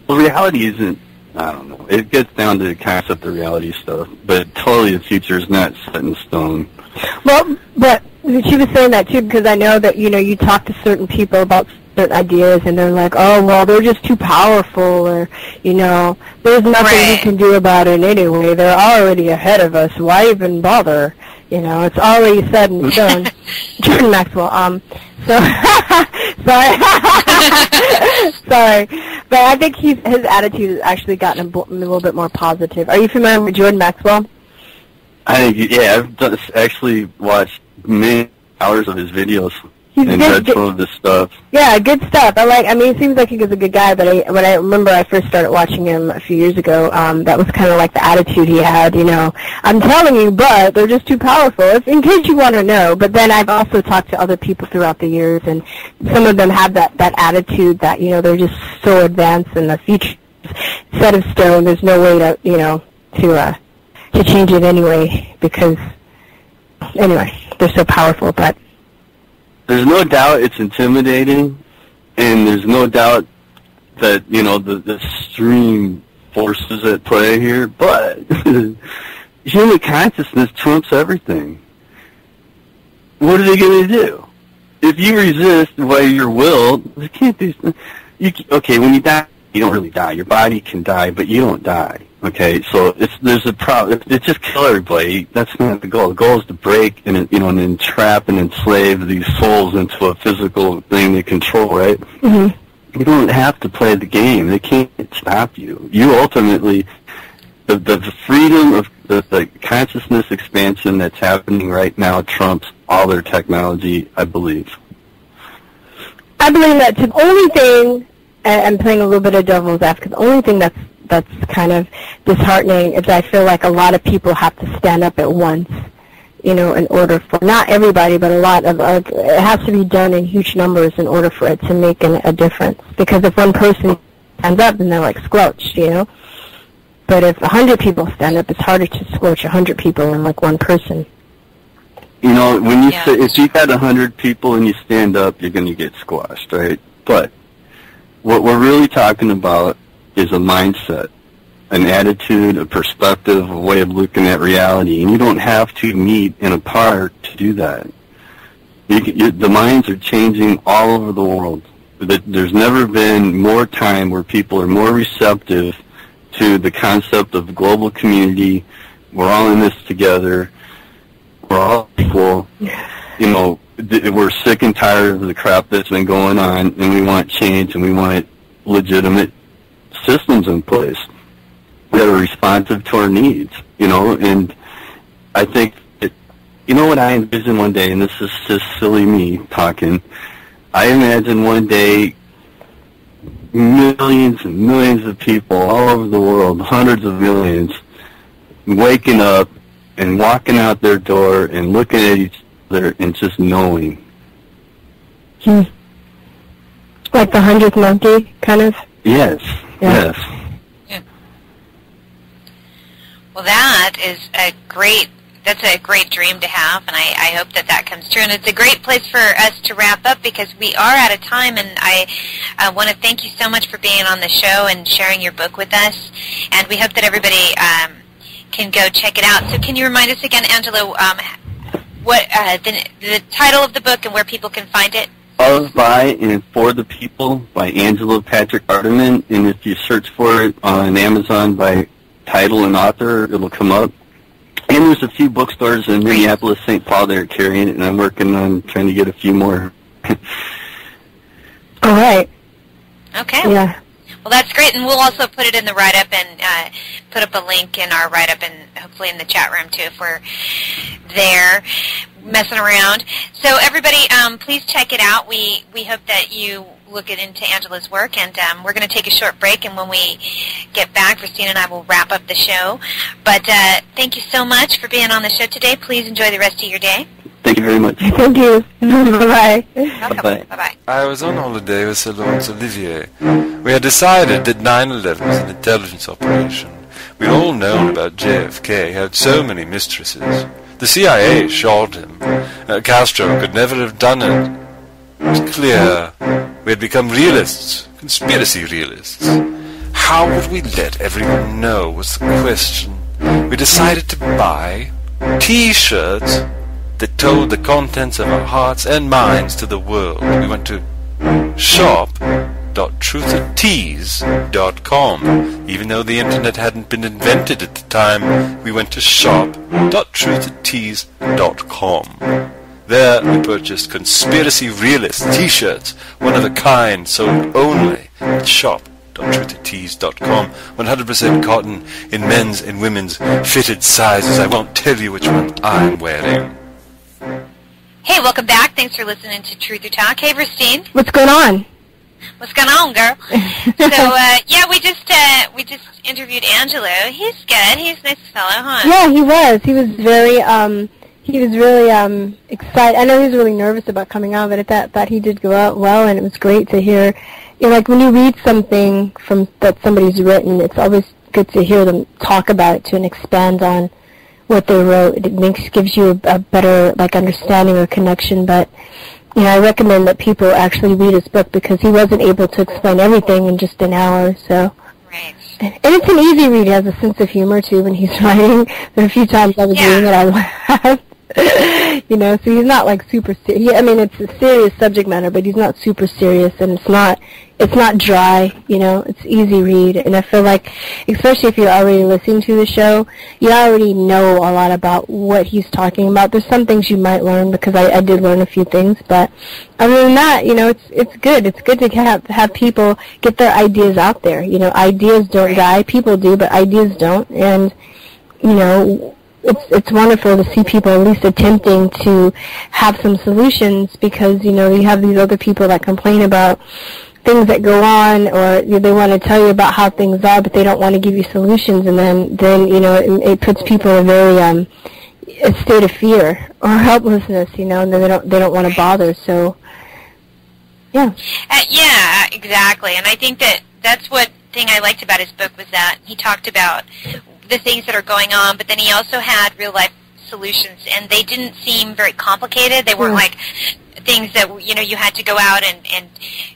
Well, reality isn't, I don't know, it gets down to the concept of reality stuff, but totally the future is not set in stone. Well, but she was saying that too, because I know that, you talk to certain people about certain ideas, and they're like, oh, well, they're just too powerful, or, there's nothing we can do about it anyway. They're already ahead of us. Why even bother? It's already set in stone. Jordan Maxwell, sorry. Sorry. But I think his attitude has actually gotten a little bit more positive. Are you familiar with Jordan Maxwell? I've actually watched many hours of his videos and read some of his stuff. Yeah, good stuff. It seems like he's a good guy, but when I remember I first started watching him a few years ago, that was kind of like the attitude he had, I'm telling you, but they're just too powerful, in case you want to know. But then I've also talked to other people throughout the years, and some of them have that attitude that, they're just so advanced and the future set of stone. There's no way to change it anyway, because, anyway, they're so powerful, but... There's no doubt it's intimidating, and there's no doubt that, the extreme forces at play here, but human consciousness trumps everything. What are they going to do? If you resist by your will, they can't do... Okay, when you die, you don't really die. Your body can die, but you don't die. Okay, so there's a problem. It's just kill everybody. That's not the goal. The goal is to break and and entrap and enslave these souls into a physical thing they control, right? Mm-hmm. You don't have to play the game. They can't stop you. You ultimately, the freedom of the consciousness expansion that's happening right now trumps all their technology, I believe. I believe that the only thing, I'm playing a little bit of devil's advocate, the only thing that's kind of disheartening is I feel like a lot of people have to stand up at once, in order for, not everybody, but a lot of, it has to be done in huge numbers in order for it to make a difference. Because if one person stands up, then they're like squelched, But if 100 people stand up, it's harder to squelch 100 people than like one person. When you say, if you got 100 people and you stand up, you're going to get squashed, right? But what we're really talking about is a mindset, an attitude, a perspective, a way of looking at reality. And you don't have to meet in a park to do that. The minds are changing all over the world. There's never been more time where people are more receptive to the concept of global community. We're all in this together. We're all equal. We're sick and tired of the crap that's been going on, and we want change, and we want legitimate systems in place that are responsive to our needs, and I think what I envision one day, and this is just silly me talking, I imagine one day millions and millions of people all over the world, hundreds of millions, waking up and walking out their door and looking at each other and just knowing. Like the 100th monkey, kind of? Yes. Yeah. Yes. Yeah. Well, that's a great dream to have, and I hope that comes true. And it's a great place for us to wrap up because we are out of time, and I want to thank you so much for being on the show and sharing your book with us. And we hope that everybody can go check it out. So can you remind us again, Angela, what the title of the book and where people can find it? Of, by, and for the People by Angela Patrick Arterman, and if you search for it on Amazon by title and author, it'll come up. And there's a few bookstores in Minneapolis, St. Paul that are carrying it, and I'm working on trying to get a few more. All right. Okay. Yeah. Well, that's great, and we'll also put it in the write-up and put up a link in our write-up and hopefully in the chat room, too, if we're there messing around. So, everybody, please check it out. We hope that you look into Angela's work, and we're going to take a short break, and when we get back, Virstyne and I will wrap up the show. But thank you so much for being on the show today. Please enjoy the rest of your day. Thank you very much. Thank you. Bye-bye. Bye-bye. Bye-bye. I was on holiday with Sir Lawrence Olivier. We had decided that 9/11 was an intelligence operation. We'd all known about JFK. He had so many mistresses. The CIA shot him. Castro could never have done it. It was clear. We had become realists, conspiracy realists. How would we let everyone know was the question. We decided to buy T-shirts that told the contents of our hearts and minds to the world. We went to shop.truthertease.com. Even though the internet hadn't been invented at the time, we went to shop.truthertease.com. There we purchased Conspiracy Realist T-shirts, one of a kind, sold only at shop.truthertease.com. 100% cotton in men's and women's fitted sizes. I won't tell you which one I'm wearing. Hey, welcome back. Thanks for listening to Truth or Talk. Hey, Virstyne. What's going on? What's going on, girl? So, yeah, we just interviewed Angelo. He's good. He's a nice fellow, huh? Yeah, he was. He was really excited. I know he was really nervous about coming out, but I thought he did go out well, and it was great to hear. You know, like when you read something from that somebody's written, it's always good to hear them talk about it and expand on what they wrote. It gives you a better understanding or connection. But you know, I recommend that people actually read his book because he wasn't able to explain everything in just an hour. So, right. And it's an easy read. He has a sense of humor too when he's writing. There are a few times I was reading it, I laughed. You know, so he's not super serious. I mean, it's a serious subject matter, but he's not super serious, and it's not dry. You know, it's easy read, and I feel like, especially if you're already listening to the show, you already know a lot about what he's talking about. There's some things you might learn because I did learn a few things, but other than that, you know, it's good. It's good to have people get their ideas out there. You know, ideas don't die. People do, but ideas don't, and you know. It's wonderful to see people at least attempting to have some solutions because, you know, you have these other people that complain about things that go on or they want to tell you about how things are, but they don't want to give you solutions, and then you know, it puts people in a very a state of fear or helplessness, you know, and then they don't want to bother. So, yeah. Yeah, exactly. And I think that's what thing I liked about his book was that he talked about the things that are going on, but then he also had real-life solutions, and they didn't seem very complicated. They weren't like things that, you know, you had to go out and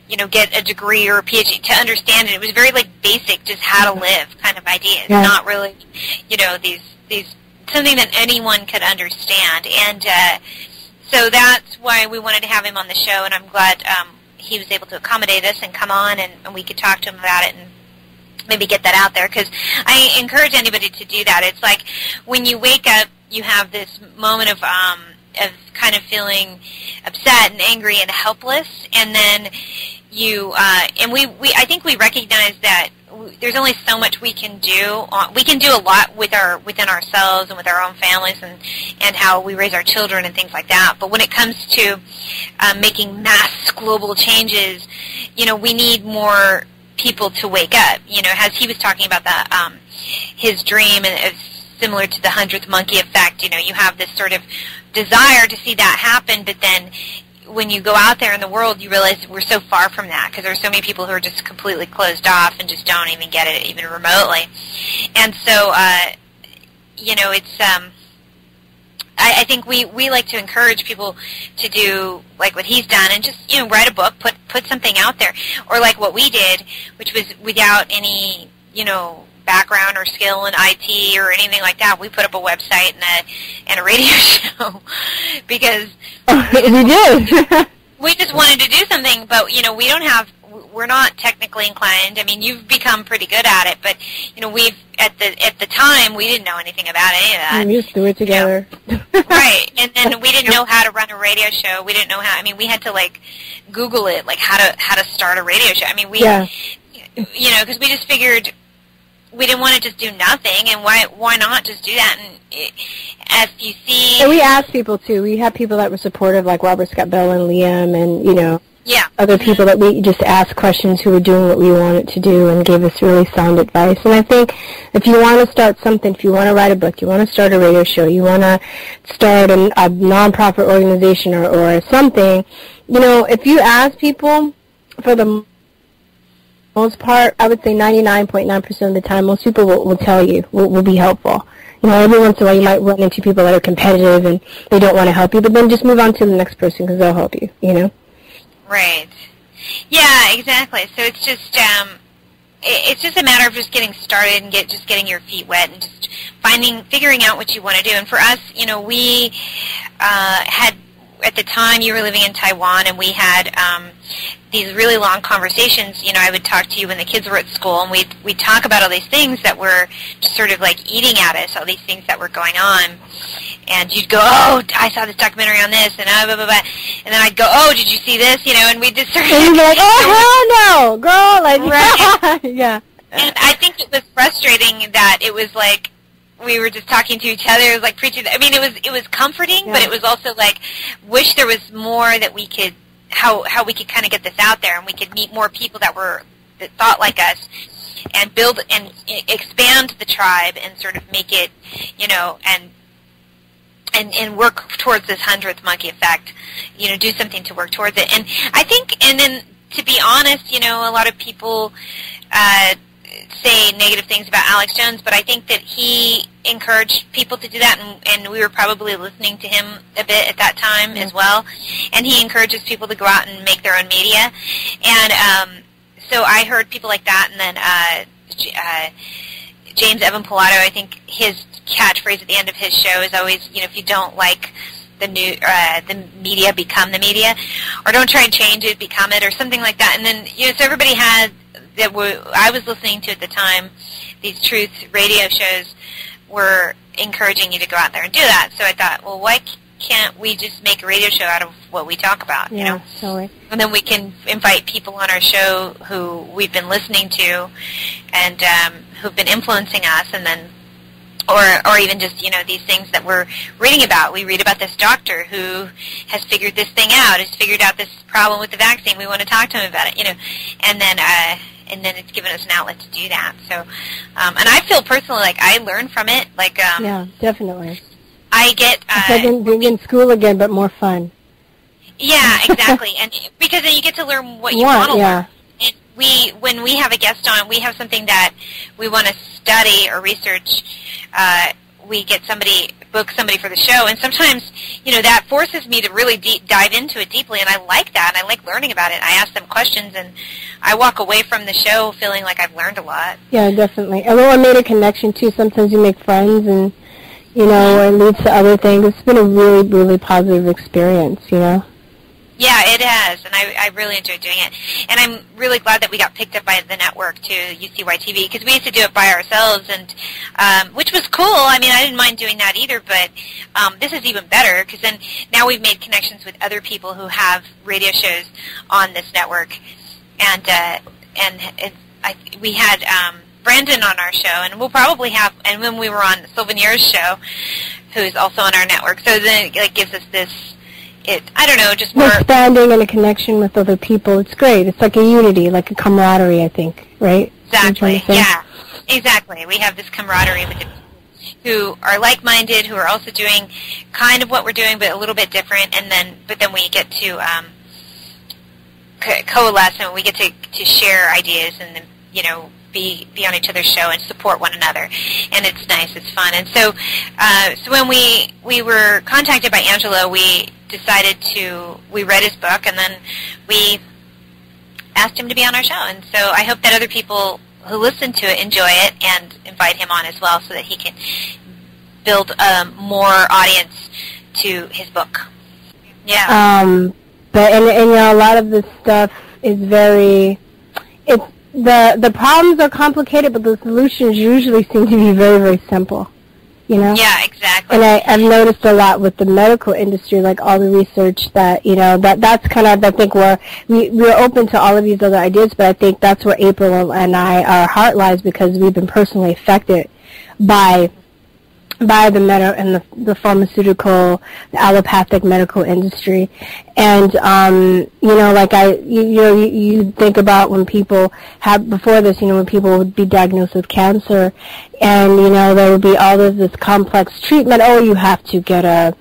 you know, get a degree or a PhD to understand it. It was very, basic, just how to live kind of ideas, not really, you know, these something that anyone could understand. And so that's why we wanted to have him on the show, and I'm glad he was able to accommodate us and come on, and we could talk to him about it and maybe get that out there, because I encourage anybody to do that. It's like when you wake up, you have this moment of kind of feeling upset and angry and helpless, and then you and I think we recognize that there's only so much we can do. We can do a lot within ourselves and with our own families and how we raise our children and things like that. But when it comes to making mass global changes, you know, we need more people to wake up. You know, as he was talking about his dream, and it's similar to the 100th monkey effect. You know, you have this sort of desire to see that happen, but then when you go out there in the world, you realize we're so far from that because there's so many people who are just completely closed off and just don't even get it even remotely. And so, you know, it's I think we like to encourage people to do like what he's done and just, you know, write a book, put something out there, or like what we did, which was without any, you know, background or skill in IT or anything like that. We put up a website and a radio show because we did. We just wanted to do something, but you know, we're not technically inclined. I mean, you've become pretty good at it, but you know, at the time we didn't know anything about any of that. We used to do it together. You know? Right, and then we didn't know how to run a radio show. We didn't know how. I mean, we had to like Google it, like how to start a radio show. I mean, you know, because we just figured we didn't want to just do nothing, and why not just do that? And as you see, and we asked people too. We had people that were supportive, like Robert Scott Bell and Liam, and you know, other people that we just asked questions who were doing what we wanted to do and gave us really sound advice. And I think if you want to start something, if you want to write a book, you want to start a radio show, you want to start a nonprofit organization or something, you know, if you ask people, for the most part, I would say 99.9% of the time, most people will tell you, will be helpful. You know, every once in a while you might run into people that are competitive and they don't want to help you, but then just move on to the next person because they'll help you, you know? Right. Yeah, exactly. So it's just a matter of just getting started and just getting your feet wet and just figuring out what you want to do. And for us, you know, we had, at the time you were living in Taiwan, and we had these really long conversations. You know, I would talk to you when the kids were at school, and we'd talk about all these things that were just sort of like eating at us, all these things that were going on. And you'd go, oh, I saw this documentary on this, and blah, blah, blah. And then I'd go, oh, did you see this? You know, and we'd just sort of... And you'd be like, oh, hell no, girl. Like, right. Yeah. And I think it was frustrating that it was like, we were just talking to each other. It was like preaching. I mean, it was comforting, but it was also like, wish there was more that we could, how we could kind of get this out there, and we could meet more people that thought like us, and build and expand the tribe and sort of make it, you know, and work towards this 100th monkey effect. You know, do something to work towards it. And I think, and then to be honest, you know, a lot of people say negative things about Alex Jones, but I think that he encouraged people to do that, and we were probably listening to him a bit at that time as well. And he encourages people to go out and make their own media. And so I heard people like that, and then James Evan Pilato, I think his catchphrase at the end of his show is always, you know, if you don't like the media, become the media, or don't try and change it, become it, or something like that. And then, you know, so everybody had that I was listening to at the time, these truth radio shows were encouraging you to go out there and do that. So I thought, well, why can't we just make a radio show out of what we talk about, you know? Totally. And then we can invite people on our show who we've been listening to and who've been influencing us, and then or even just, you know, these things that we're reading about. We read about this doctor who has figured this thing out, has figured out this problem with the vaccine. We want to talk to him about it, you know, and then it's given us an outlet to do that. So, and I feel personally like I learn from it. Like, yeah, definitely. I get it's like being in school again, but more fun. Yeah, exactly, and because then you get to learn what you want to learn. And when we have a guest on, we have something that we want to study or research. We get book somebody for the show, and sometimes, you know, that forces me to really dive into it deeply, and I like that, and I like learning about it. I ask them questions, and I walk away from the show feeling like I've learned a lot. Yeah, definitely. And I made a connection, too. Sometimes you make friends, and, you know, it leads to other things. It's been a really, really positive experience, you know? Yeah, it has, and I really enjoyed doing it. And I'm really glad that we got picked up by the network, too, UCY-TV, because we used to do it by ourselves, and which was cool. I mean, I didn't mind doing that either, but this is even better, because then now we've made connections with other people who have radio shows on this network. And we had Brandon on our show, and we'll probably have, and when we were on Sylvanier's show, who's also on our network, so then it gives us this, I don't know, just more expanding and a connection with other people. It's great. It's like a unity, like a camaraderie, I think, right? Exactly. Yeah, exactly. We have this camaraderie with the people who are like-minded, who are also doing kind of what we're doing, but a little bit different. And then we get to coalesce, and we get to share ideas, and then, you know, be on each other's show and support one another, and it's nice, it's fun. And so when we were contacted by Angelo, we read his book, and then we asked him to be on our show. And so I hope that other people who listen to it enjoy it and invite him on as well, so that he can build more audience to his book. Yeah. But and you know, a lot of this stuff is the problems are complicated, but the solutions usually seem to be very, very simple, you know? Yeah, exactly. And I've noticed a lot with the medical industry, like all the research that, you know, that's kind of, I think we're open to all of these other ideas, but I think that's where April and our heart lies, because we've been personally affected by by the the pharmaceutical, the allopathic medical industry. And you think about when people have, before this, when people would be diagnosed with cancer, and there would be all of this complex treatment. Oh, you have to get it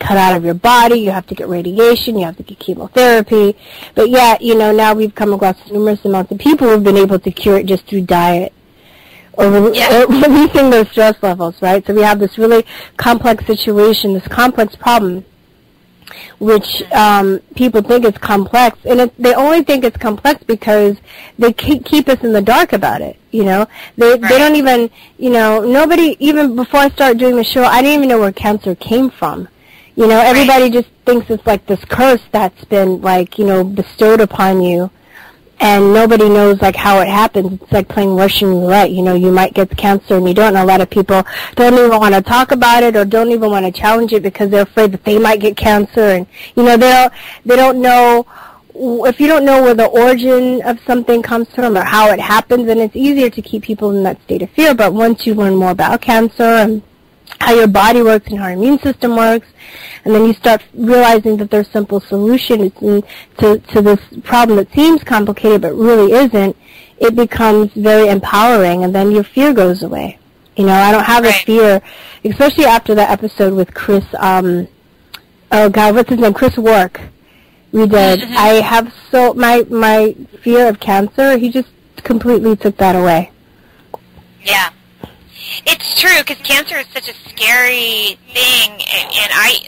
cut out of your body, you have to get radiation, you have to get chemotherapy. But yet, now we've come across numerous amounts of people who've been able to cure it just through diet, or releasing their stress levels, right? So we have this really complex situation, this complex problem, which people think is complex, and they only think it's complex because they keep us in the dark about it. They don't even, nobody, even before I started doing the show, I didn't even know where cancer came from. Everybody just thinks it's like this curse that's been bestowed upon you. And nobody knows how it happens. It's like playing Russian roulette. You might get cancer and you don't. And a lot of people don't even want to talk about it or don't even want to challenge it because they're afraid that they might get cancer. And they don't know. If you don't know where the origin of something comes from or how it happens, then it's easier to keep people in that state of fear. But once you learn more about cancer and how your body works and how your immune system works, and then you start realizing that there's simple solutions to this problem that seems complicated but really isn't, it becomes very empowering, and then your fear goes away. I don't have a fear, especially after that episode with Chris, what's his name? Chris Work. We did. I have my fear of cancer, he just completely took that away. Yeah. It's true, because cancer is such a scary thing, and I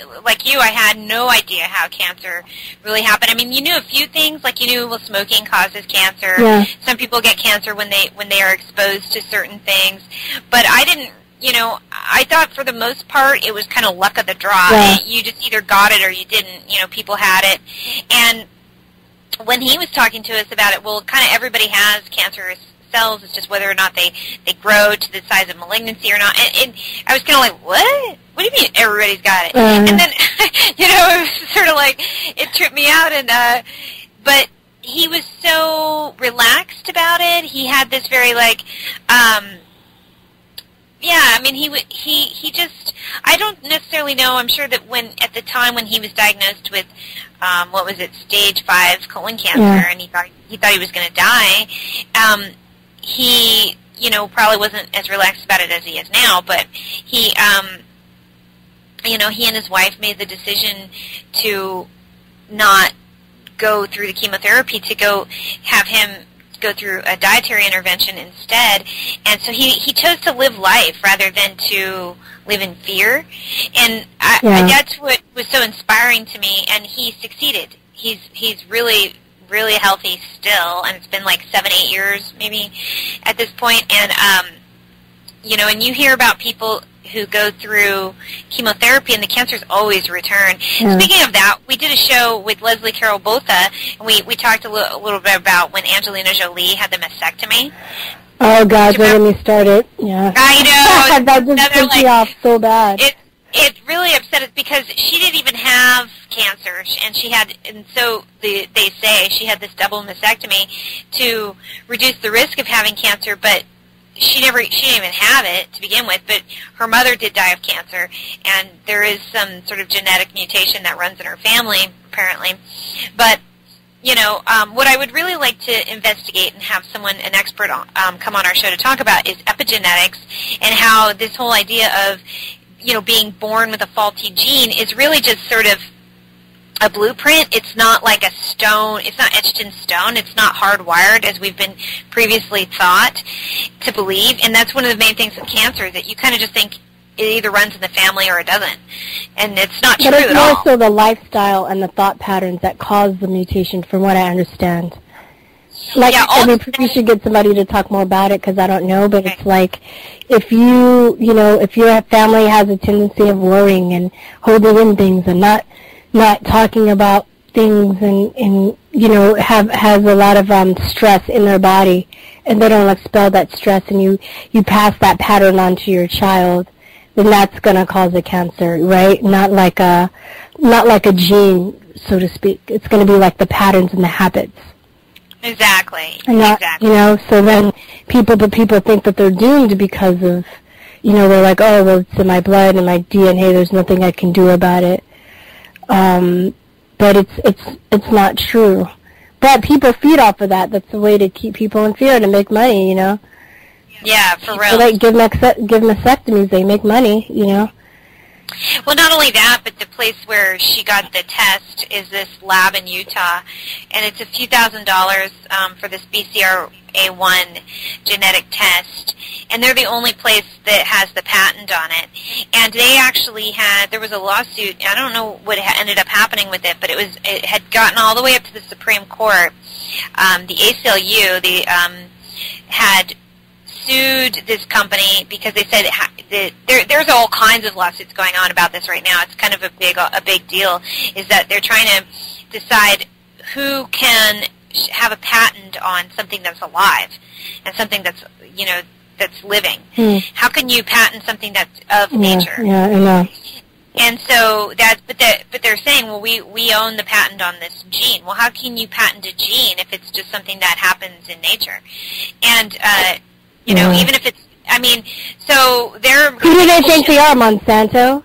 had no idea how cancer really happened. I mean, you knew a few things, you knew, smoking causes cancer. Yeah. Some people get cancer when they are exposed to certain things, but I didn't, I thought for the most part it was kind of luck of the draw. Yeah. You just either got it or you didn't. People had it, and when he was talking to us about it, well, kind of everybody has cancerous cells. It's just whether or not they grow to the size of malignancy or not. And I was kind of like, what? What do you mean everybody's got it? And then, it was sort of it tripped me out. And but he was so relaxed about it. He had this very he just, I don't necessarily know. I'm sure that at the time when he was diagnosed with, stage 5 colon cancer, and he thought he was going to die, he, probably wasn't as relaxed about it as he is now, but he, he and his wife made the decision to not go through the chemotherapy, to go have him go through a dietary intervention instead. And so he chose to live life rather than to live in fear. And that's what was so inspiring to me, and he succeeded. He's really healthy still, and it's been 7-8 years maybe at this point. And and you hear about people who go through chemotherapy and the cancers always return. Yeah. Speaking of that, we did a show with Leslie Carol Botha, and we talked a little bit about when Angelina Jolie had the mastectomy. Oh God, don't get me started. Yeah, I know. That just pissed me off so bad. It really upset us because she didn't even have cancer, and so they say she had this double mastectomy to reduce the risk of having cancer, but she didn't even have it to begin with. But her mother did die of cancer, and there is some sort of genetic mutation that runs in her family, apparently. But what I would really like to investigate and have an expert come on our show to talk about is epigenetics, and how this whole idea of being born with a faulty gene is really just sort of a blueprint. It's not like a stone. It's not etched in stone. It's not hardwired as we've been previously thought to believe. And that's one of the main things with cancer, that you kind of just think it either runs in the family or it doesn't. And it's not true at all. But it's more so the lifestyle and the thought patterns that cause the mutation, from what I understand. We should get somebody to talk more about it, because I don't know, but it's if if your family has a tendency of worrying and holding in things and not talking about things, and has a lot of stress in their body, and they don't expel that stress, and you pass that pattern on to your child, then that's going to cause a cancer, right? Not like a gene, so to speak. It's going to be like the patterns and the habits. Exactly. And exactly. So then people think that they're doomed because of they're like, oh, well, it's in my blood and my DNA. There's nothing I can do about it. But it's not true. But people feed off of that. That's a way to keep people in fear, to make money, Yeah, for real. So like give mastectomies, they make money, Well, not only that, but the place where she got the test is this lab in Utah, and it's a few $1,000s for this BCRA1 genetic test, and they're the only place that has the patent on it. And they actually there was a lawsuit. I don't know what ended up happening with it, but it had gotten all the way up to the Supreme Court. The ACLU, had sued this company because they said there's all kinds of lawsuits going on about this right now. It's kind of a big deal, is that they're trying to decide who can have a patent on something that's alive and something that's that's living. How can you patent something that's of nature? Yeah, I know. And so but they're saying, well, we own the patent on this gene. Well, how can you patent a gene if it's just something that happens in nature? And even if it's, so they're... Who do they think they are, Monsanto?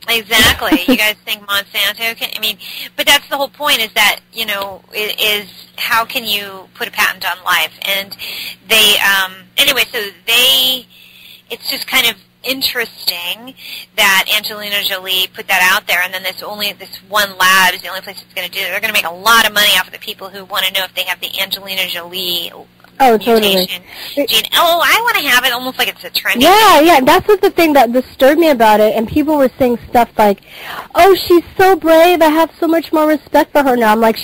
Exactly. You guys think Monsanto can... but that's the whole point, is that, is how can you put a patent on life? And they, it's just kind of interesting that Angelina Jolie put that out there, and then this one lab is the only place it's going to do it. They're going to make a lot of money off of the people who want to know if they have the Angelina Jolie mutation gene. Oh, I want to have it, almost like it's a trendy thing. Yeah, that's what the thing that disturbed me about it, and people were saying stuff like, oh, she's so brave, I have so much more respect for her now. I'm like,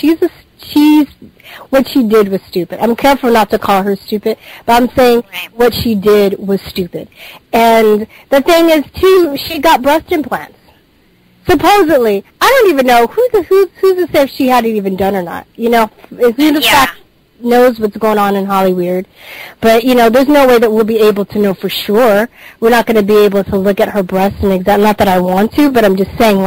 what she did was stupid. I'm careful not to call her stupid, but I'm saying what she did was stupid. And the thing is, too, she got breast implants. Supposedly. I don't even know who's to say if she had it even done or not. Who the fact knows what's going on in Hollywood. But, there's no way that we'll be able to know for sure. We're not going to be able to look at her breasts and not that I want to, but I'm just saying,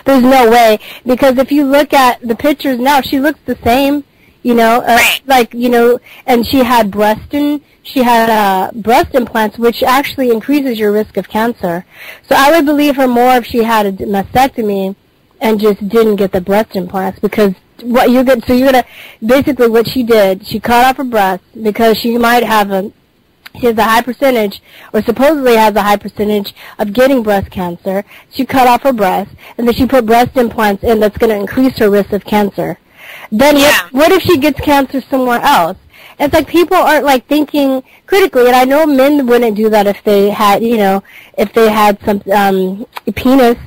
there's no way. Because if you look at the pictures now, she looks the same. And she had breast implants, which actually increases your risk of cancer. So I would believe her more if she had a mastectomy and just didn't get the breast implants, because basically what she did, she cut off her breast because she has a high percentage, or supposedly has a high percentage of getting breast cancer. She cut off her breast, and then she put breast implants in that's going to increase her risk of cancer. Then what if she gets cancer somewhere else? It's like people aren't thinking critically, and I know men wouldn't do that if they had, some penis,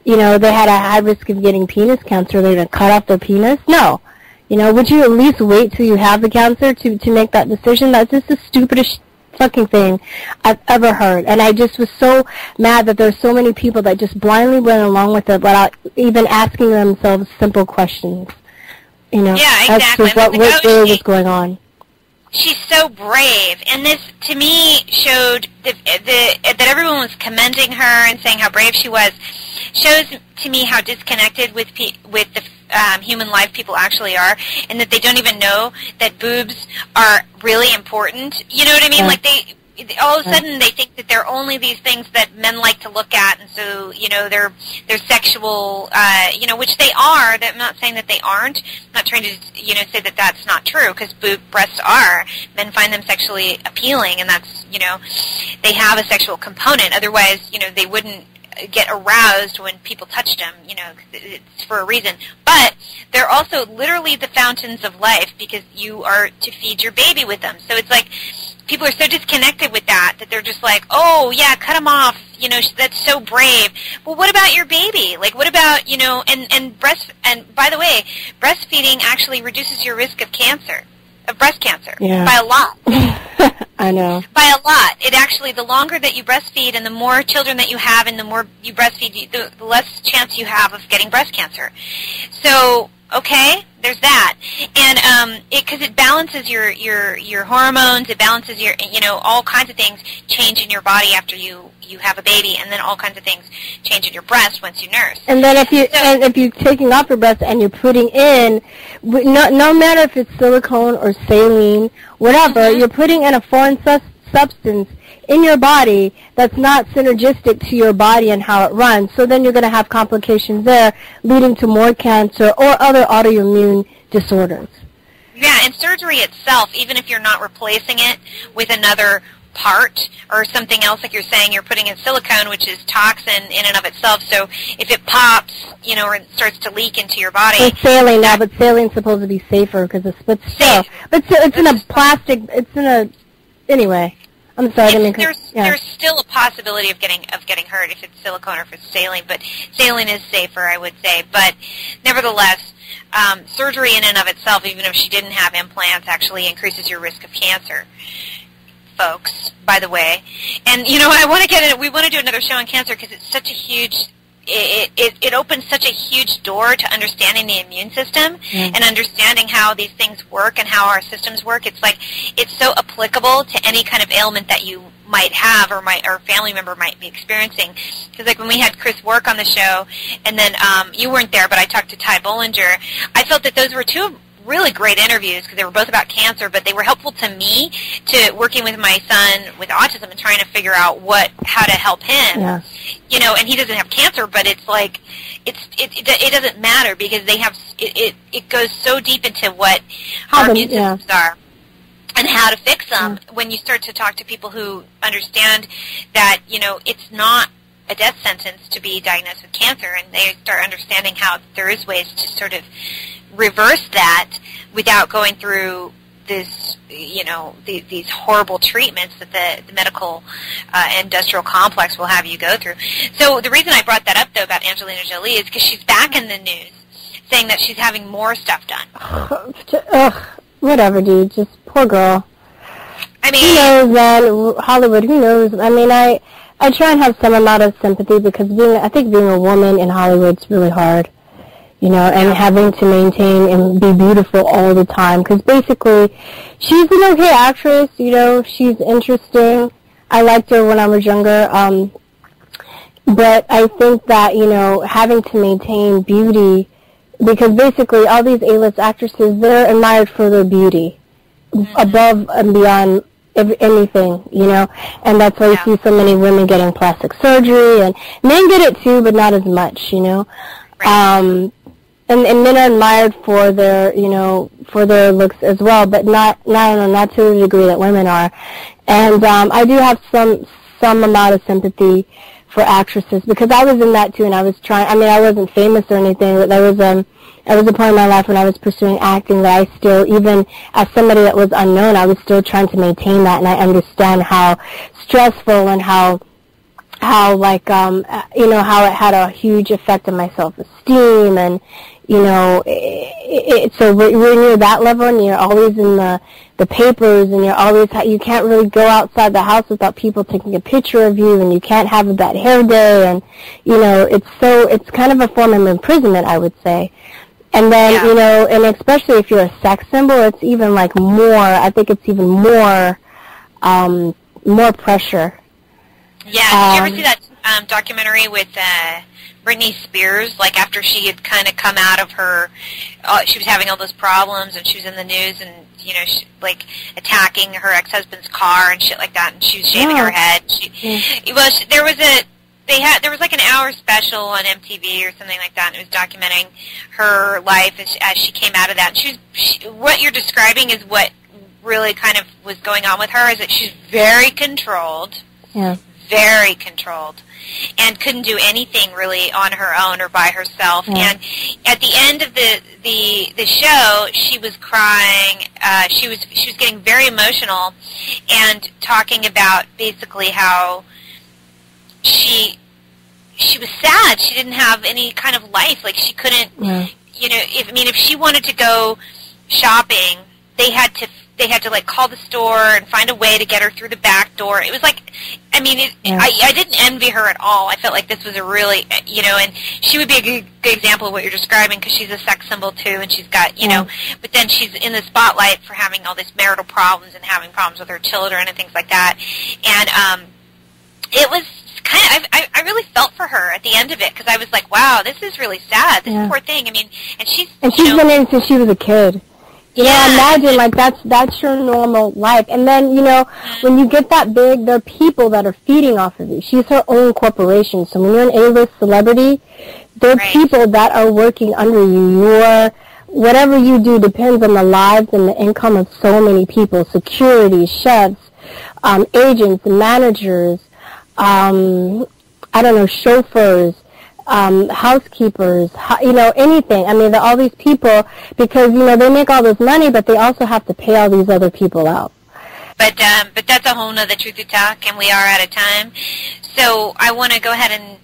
they had a high risk of getting penis cancer. They're going to cut off their penis? No. Would you at least wait till you have the cancer to make that decision? That's just the stupidest fucking thing I've ever heard. And I just was so mad that there's so many people that just blindly went along with it without even asking themselves simple questions. Yeah, exactly. That's what really was going on. She's so brave, and this, to me, showed that everyone was commending her and saying how brave she was. Shows to me how disconnected with the human life people actually are, and that they don't even know that boobs are really important. You know what I mean? Yeah. All of a sudden they think that they're only these things that men like to look at, and so they're sexual, which they are. I'm not saying that they aren't. I'm not trying to say that that's not true, because breasts are. Men find them sexually appealing, and that's they have a sexual component. Otherwise, they wouldn't get aroused when people touched them. It's for a reason. But they're also literally the fountains of life, because you are to feed your baby with them. So it's like, people are so disconnected with that they're just like, oh, yeah, cut them off. That's so brave. Well, what about your baby? What about, and by the way, breastfeeding actually reduces your risk of cancer, of breast cancer, by a lot. I know. By a lot. It actually, the longer that you breastfeed and the more children that you have and the more you breastfeed, the less chance you have of getting breast cancer. So, okay, there's that. And because it balances your hormones, it balances your, all kinds of things change in your body after you have a baby, and then all kinds of things change in your breast once you nurse. And then if you're taking off your breast and you're putting in, no matter if it's silicone or saline, whatever, you're putting in a foreign substance in your body that's not synergistic to your body and how it runs. So then you're going to have complications there, leading to more cancer or other autoimmune disorders. Yeah, and surgery itself, even if you're not replacing it with another part or something else, like you're saying, you're putting in silicone, which is toxin in and of itself. So if it pops, or it starts to leak into your body. It's saline now, but saline's supposed to be safer because it's still. But it's in a plastic. It's in a. Anyway, I'm sorry. There's still a possibility of getting hurt if it's silicone or if it's saline, but saline is safer, I would say. But nevertheless, surgery in and of itself, even if she didn't have implants, actually increases your risk of cancer. Folks, by the way, and I want to get in. We want to do another show on cancer because it's such a huge. It opens such a huge door to understanding the immune system and understanding how these things work and how our systems work. It's like it's so applicable to any kind of ailment that you might have or family member might be experiencing. Because like when we had Chris Work on the show, and then you weren't there, but I talked to Ty Bollinger. I felt that those were two really great interviews because they were both about cancer, but they were helpful to me to working with my son with autism and trying to figure out how to help him. Yeah. And he doesn't have cancer, but it's like it doesn't matter because they have it goes so deep into what our immune systems are and how to fix them. When you start to talk to people who understand that it's not a death sentence to be diagnosed with cancer, and they start understanding how there is ways to sort of reverse that without going through this, these horrible treatments that the medical industrial complex will have you go through. So the reason I brought that up, though, about Angelina Jolie is because she's back in the news saying that she's having more stuff done. Ugh, whatever, dude. Just poor girl. I mean, who knows, man? Hollywood, who knows? I mean, I try and have some amount of sympathy because I think being a woman in Hollywood's really hard. And having to maintain and be beautiful all the time. Because basically, she's an okay actress, she's interesting. I liked her when I was younger. But I think that, having to maintain beauty, because basically all these A-list actresses, they're admired for their beauty, above and beyond anything, And that's why you see so many women getting plastic surgery, and men get it too, but not as much, Right. And men are admired for their, for their looks as well, but not to the degree that women are. And I do have some amount of sympathy for actresses because I was in that too, and I was trying. I mean, I wasn't famous or anything, but there was a point in my life when I was pursuing acting that I still, even as somebody that was unknown, I was still trying to maintain that, and I understand how stressful and how how it had a huge effect on my self-esteem, and so when you're that level and you're always in the papers and you can't really go outside the house without people taking a picture of you, and you can't have a bad hair day, and it's kind of a form of imprisonment, I would say. And then and especially if you're a sex symbol, it's even I think it's even more pressure. Yeah, did you ever see that documentary with Britney Spears, after she had kind of come out of her, she was having all those problems, and she was in the news, and, she, attacking her ex-husband's car and shit like that, and she was shaving her head. There was an hour special on MTV or something like that, and it was documenting her life as she came out of that. And what you're describing is what really kind of was going on with her, is that she's very controlled. Yeah. Very controlled, and couldn't do anything really on her own or by herself. Yeah. And at the end of the show, she was crying. She was getting very emotional, and talking about basically how she was sad. She didn't have any kind of life. She couldn't. Yeah. If she wanted to go shopping, they had to call the store and find a way to get her through the back door. It was I didn't envy her at all. I felt like this was a really, and she would be a good example of what you're describing, because she's a sex symbol too, and she's got, but then she's in the spotlight for having all these marital problems and having problems with her children and things like that. And it was kind of, I really felt for her at the end of it, because I was like, wow, this is really sad. This poor thing. And she's been in since she was a kid. You know, imagine, like, that's your normal life. And then, you know, when you get that big, there are people that are feeding off of you. She's her own corporation. So when you're an A-list celebrity, there are people that are working under you. Whatever you do depends on the lives and the income of so many people, security, chefs, agents, managers, chauffeurs, housekeepers, you know, anything. I mean, all these people, because, you know, they make all this money, but they also have to pay all these other people out. But that's a whole nother Truth to Talk, and we are out of time. So I want to go ahead and